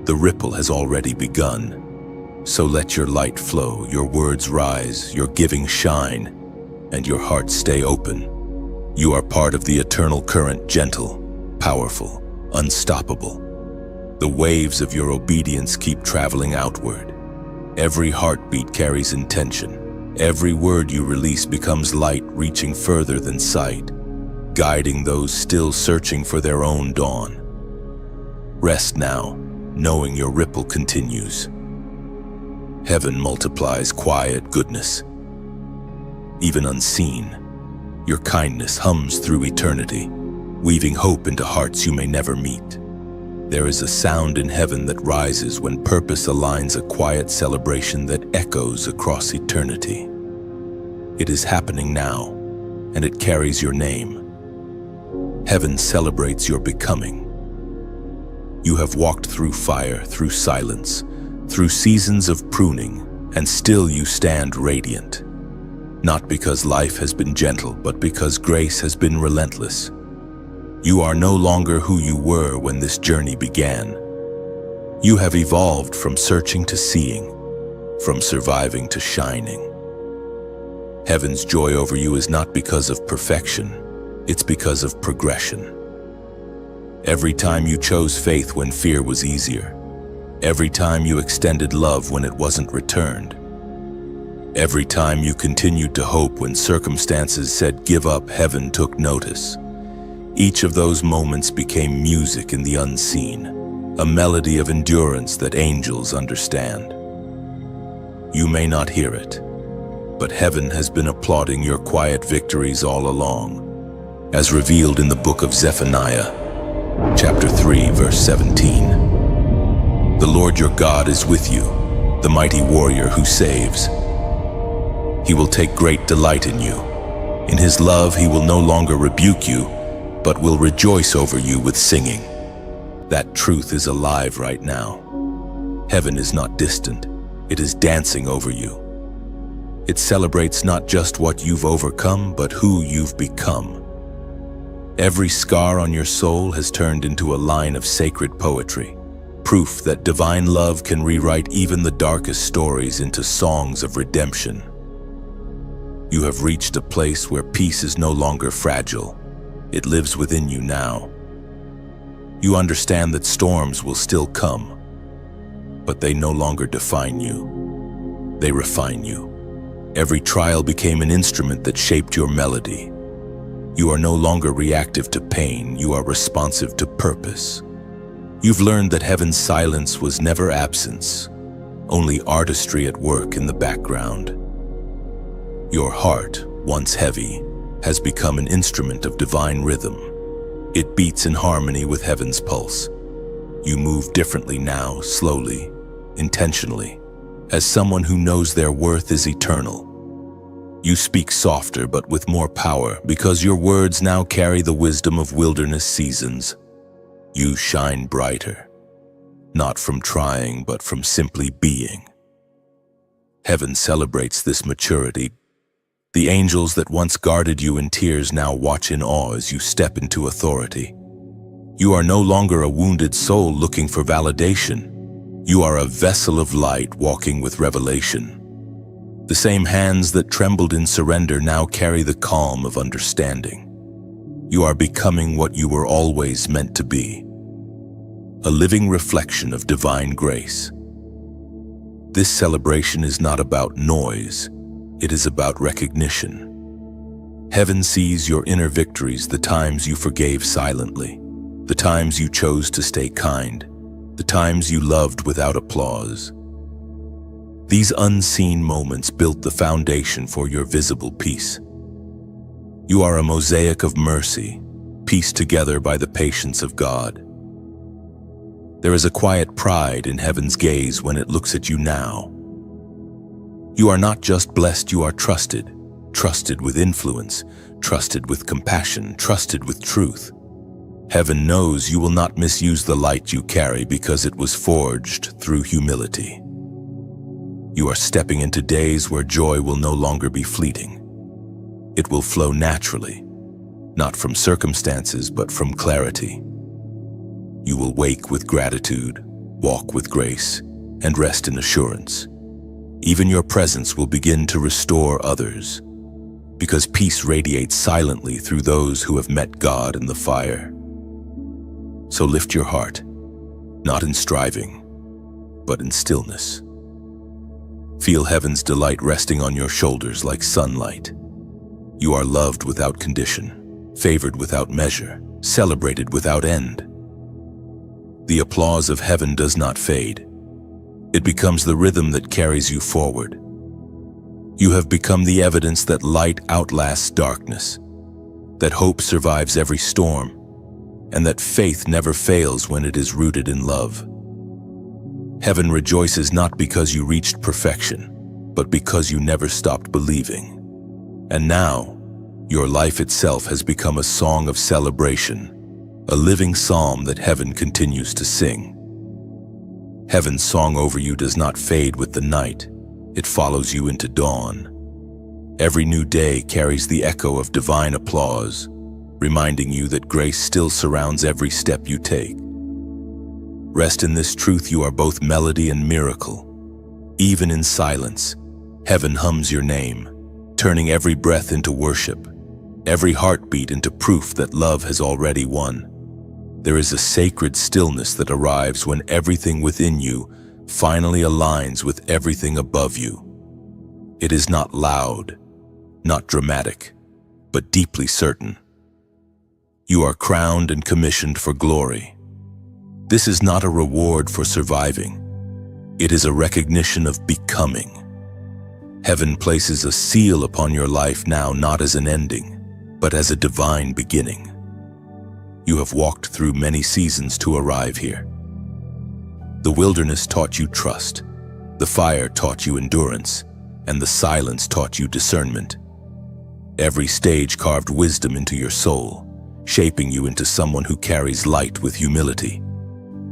Speaker 1: The ripple has already begun. So let your light flow, your words rise, your giving shine, and your heart stay open. You are part of the eternal current, gentle, powerful, unstoppable. The waves of your obedience keep traveling outward. Every heartbeat carries intention. Every word you release becomes light, reaching further than sight, guiding those still searching for their own dawn. Rest now, knowing your ripple continues. Heaven multiplies quiet goodness. Even unseen, your kindness hums through eternity, weaving hope into hearts you may never meet. There is a sound in heaven that rises when purpose aligns, a quiet celebration that echoes across eternity. It is happening now, and it carries your name. Heaven celebrates your becoming. You have walked through fire, through silence, through seasons of pruning, and still you stand radiant. Not because life has been gentle, but because grace has been relentless. You are no longer who you were when this journey began. You have evolved from searching to seeing, from surviving to shining. Heaven's joy over you is not because of perfection, it's because of progression. Every time you chose faith when fear was easier, every time you extended love when it wasn't returned, every time you continued to hope when circumstances said give up, heaven took notice. Each of those moments became music in the unseen, a melody of endurance that angels understand. You may not hear it, but heaven has been applauding your quiet victories all along, as revealed in the book of Zephaniah, chapter 3, verse 17. The Lord your God is with you, the mighty warrior who saves. He will take great delight in you. In his love, he will no longer rebuke you, but will rejoice over you with singing. That truth is alive right now. Heaven is not distant, it is dancing over you. It celebrates not just what you've overcome, but who you've become. Every scar on your soul has turned into a line of sacred poetry, proof that divine love can rewrite even the darkest stories into songs of redemption. You have reached a place where peace is no longer fragile. It lives within you now. You understand that storms will still come, but they no longer define you. They refine you. Every trial became an instrument that shaped your melody. You are no longer reactive to pain, you are responsive to purpose. You've learned that heaven's silence was never absence, only artistry at work in the background. Your heart, once heavy, has become an instrument of divine rhythm. It beats in harmony with heaven's pulse. You move differently now, slowly, intentionally, as someone who knows their worth is eternal. You speak softer but with more power because your words now carry the wisdom of wilderness seasons. You shine brighter, not from trying but from simply being. Heaven celebrates this maturity. The angels that once guarded you in tears now watch in awe as you step into authority. You are no longer a wounded soul looking for validation. You are a vessel of light walking with revelation. The same hands that trembled in surrender now carry the calm of understanding. You are becoming what you were always meant to be, a living reflection of divine grace. This celebration is not about noise, it is about recognition. Heaven sees your inner victories, the times you forgave silently, the times you chose to stay kind, the times you loved without applause. These unseen moments built the foundation for your visible peace. You are a mosaic of mercy, pieced together by the patience of God. There is a quiet pride in heaven's gaze when it looks at you now. You are not just blessed, you are trusted. Trusted with influence, trusted with compassion, trusted with truth. Heaven knows you will not misuse the light you carry because it was forged through humility. You are stepping into days where joy will no longer be fleeting. It will flow naturally, not from circumstances but from clarity. You will wake with gratitude, walk with grace, and rest in assurance. Even your presence will begin to restore others, because peace radiates silently through those who have met God in the fire. So lift your heart, not in striving, but in stillness. Feel heaven's delight resting on your shoulders like sunlight. You are loved without condition, favored without measure, celebrated without end. The applause of heaven does not fade. It becomes the rhythm that carries you forward. You have become the evidence that light outlasts darkness, that hope survives every storm, and that faith never fails when it is rooted in love. Heaven rejoices not because you reached perfection, but because you never stopped believing. And now, your life itself has become a song of celebration, a living psalm that heaven continues to sing. Heaven's song over you does not fade with the night, it follows you into dawn. Every new day carries the echo of divine applause, reminding you that grace still surrounds every step you take. Rest in this truth: you are both melody and miracle. Even in silence, heaven hums your name, turning every breath into worship, every heartbeat into proof that love has already won. There is a sacred stillness that arrives when everything within you finally aligns with everything above you. It is not loud, not dramatic, but deeply certain. You are crowned and commissioned for glory. This is not a reward for surviving. It is a recognition of becoming. Heaven places a seal upon your life now, not as an ending, but as a divine beginning. You have walked through many seasons to arrive here. The wilderness taught you trust, the fire taught you endurance, and the silence taught you discernment. Every stage carved wisdom into your soul, shaping you into someone who carries light with humility.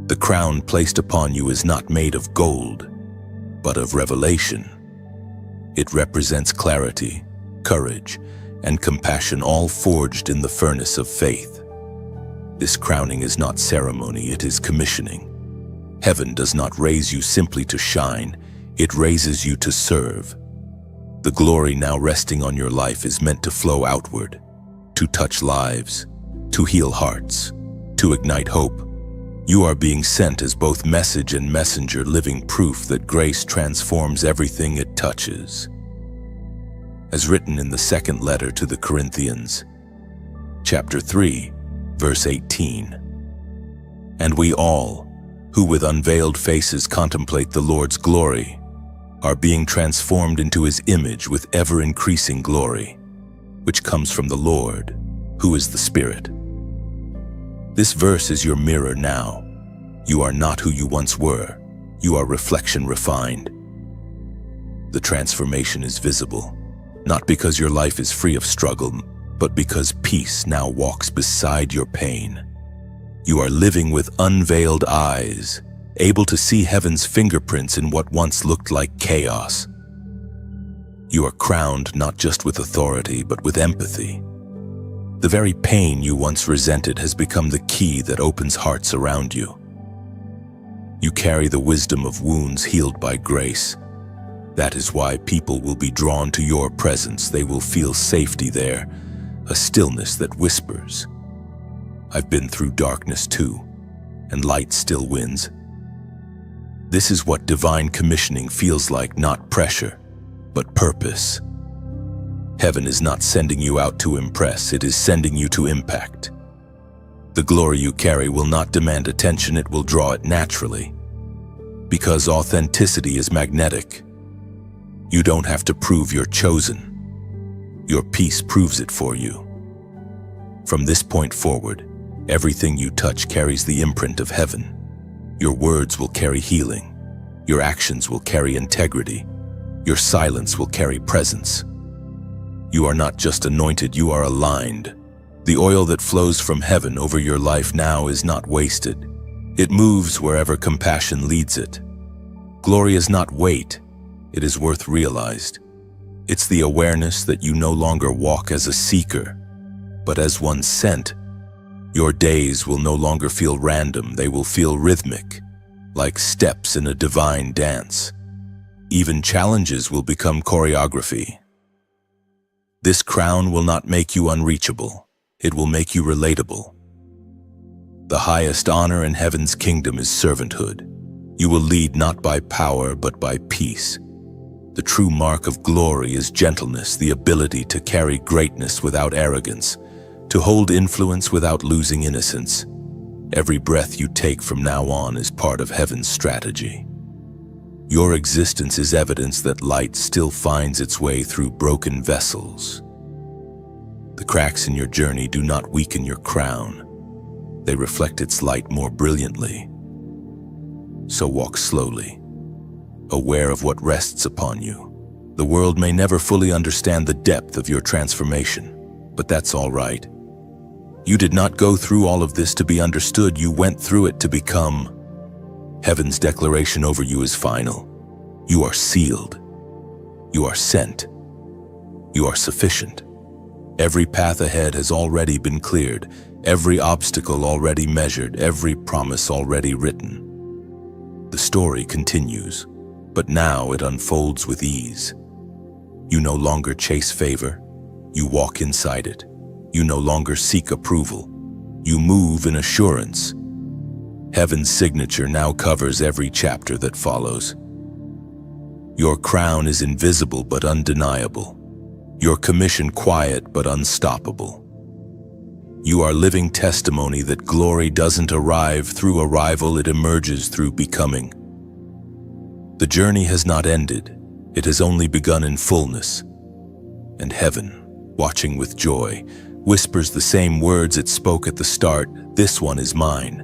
Speaker 1: The crown placed upon you is not made of gold, but of revelation. It represents clarity, courage, and compassion, all forged in the furnace of faith. This crowning is not ceremony, it is commissioning. Heaven does not raise you simply to shine, it raises you to serve. The glory now resting on your life is meant to flow outward, to touch lives, to heal hearts, to ignite hope. You are being sent as both message and messenger, living proof that grace transforms everything it touches. as written in the second letter to the Corinthians, chapter 3, verse 18. And we all, who with unveiled faces contemplate the Lord's glory, are being transformed into his image with ever-increasing glory, which comes from the Lord, who is the Spirit. This verse is your mirror now. You are not who you once were. You are reflection refined. The transformation is visible, not because your life is free of struggle, but because peace now walks beside your pain. You are living with unveiled eyes, able to see heaven's fingerprints in what once looked like chaos. You are crowned not just with authority, but with empathy. The very pain you once resented has become the key that opens hearts around you. You carry the wisdom of wounds healed by grace. That is why people will be drawn to your presence. They will feel safety there, a stillness that whispers, "I've been through darkness too, and light still wins." This is what divine commissioning feels like, not pressure, but purpose. Heaven is not sending you out to impress, it is sending you to impact. The glory you carry will not demand attention, it will draw it naturally. Because authenticity is magnetic. You don't have to prove you're chosen. Your peace proves it for you. From this point forward, everything you touch carries the imprint of heaven. Your words will carry healing. Your actions will carry integrity. Your silence will carry presence. You are not just anointed, you are aligned. The oil that flows from heaven over your life now is not wasted. It moves wherever compassion leads it. Glory is not weight, it is worth realized. It's the awareness that you no longer walk as a seeker, but as one sent. Your days will no longer feel random, they will feel rhythmic, like steps in a divine dance. Even challenges will become choreography. This crown will not make you unreachable, it will make you relatable. The highest honor in heaven's kingdom is servanthood. You will lead not by power, but by peace. The true mark of glory is gentleness, the ability to carry greatness without arrogance, to hold influence without losing innocence. Every breath you take from now on is part of heaven's strategy. Your existence is evidence that light still finds its way through broken vessels. The cracks in your journey do not weaken your crown. They reflect its light more brilliantly. So walk slowly, aware of what rests upon you. The world may never fully understand the depth of your transformation, but that's all right. You did not go through all of this to be understood, you went through it to become. Heaven's declaration over you is final. You are sealed. You are sent. You are sufficient. Every path ahead has already been cleared, every obstacle already measured, every promise already written. The story continues, but now it unfolds with ease. You no longer chase favor, you walk inside it. You no longer seek approval, you move in assurance. Heaven's signature now covers every chapter that follows. Your crown is invisible but undeniable. Your commission quiet but unstoppable. You are living testimony that glory doesn't arrive through arrival, it emerges through becoming. The journey has not ended, it has only begun in fullness. And heaven, watching with joy, whispers the same words it spoke at the start, "This one is mine."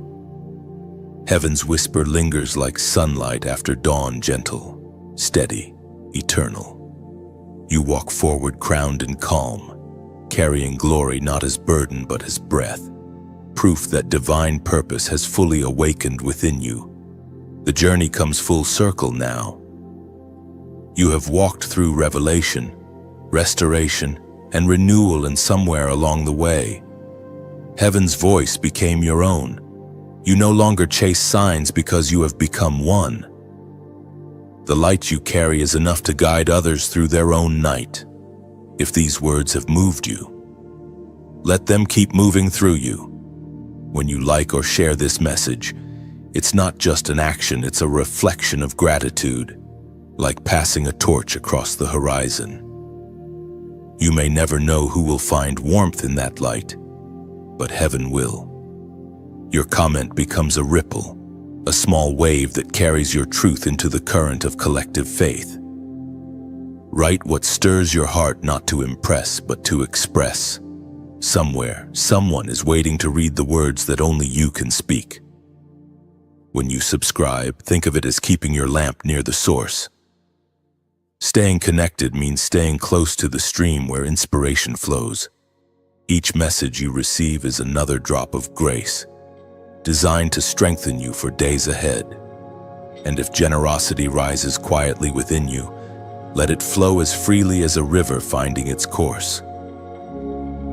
Speaker 1: Heaven's whisper lingers like sunlight after dawn, gentle, steady, eternal. You walk forward crowned in calm, carrying glory not as burden but as breath, proof that divine purpose has fully awakened within you. The journey comes full circle now. You have walked through revelation, restoration, and renewal, and somewhere along the way, heaven's voice became your own. You no longer chase signs because you have become one. The light you carry is enough to guide others through their own night. If these words have moved you, let them keep moving through you. When you like or share this message, it's not just an action, it's a reflection of gratitude, like passing a torch across the horizon. You may never know who will find warmth in that light, but heaven will. Your comment becomes a ripple, a small wave that carries your truth into the current of collective faith. Write what stirs your heart, not to impress, but to express. Somewhere, someone is waiting to read the words that only you can speak. When you subscribe, think of it as keeping your lamp near the source. Staying connected means staying close to the stream where inspiration flows. Each message you receive is another drop of grace, designed to strengthen you for days ahead. And if generosity rises quietly within you, let it flow as freely as a river finding its course.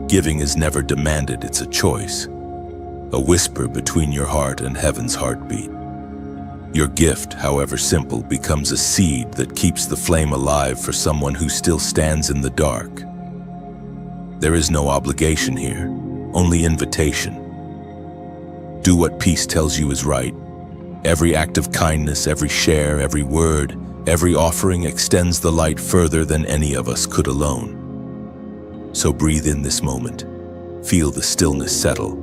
Speaker 1: Giving is never demanded, it's a choice, a whisper between your heart and heaven's heartbeat. Your gift, however simple, becomes a seed that keeps the flame alive for someone who still stands in the dark. There is no obligation here, only invitation. Do what peace tells you is right. Every act of kindness, every share, every word, every offering extends the light further than any of us could alone. So breathe in this moment. Feel the stillness settle.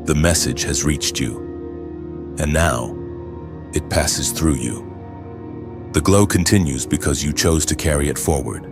Speaker 1: The message has reached you, and now it passes through you. The glow continues because you chose to carry it forward.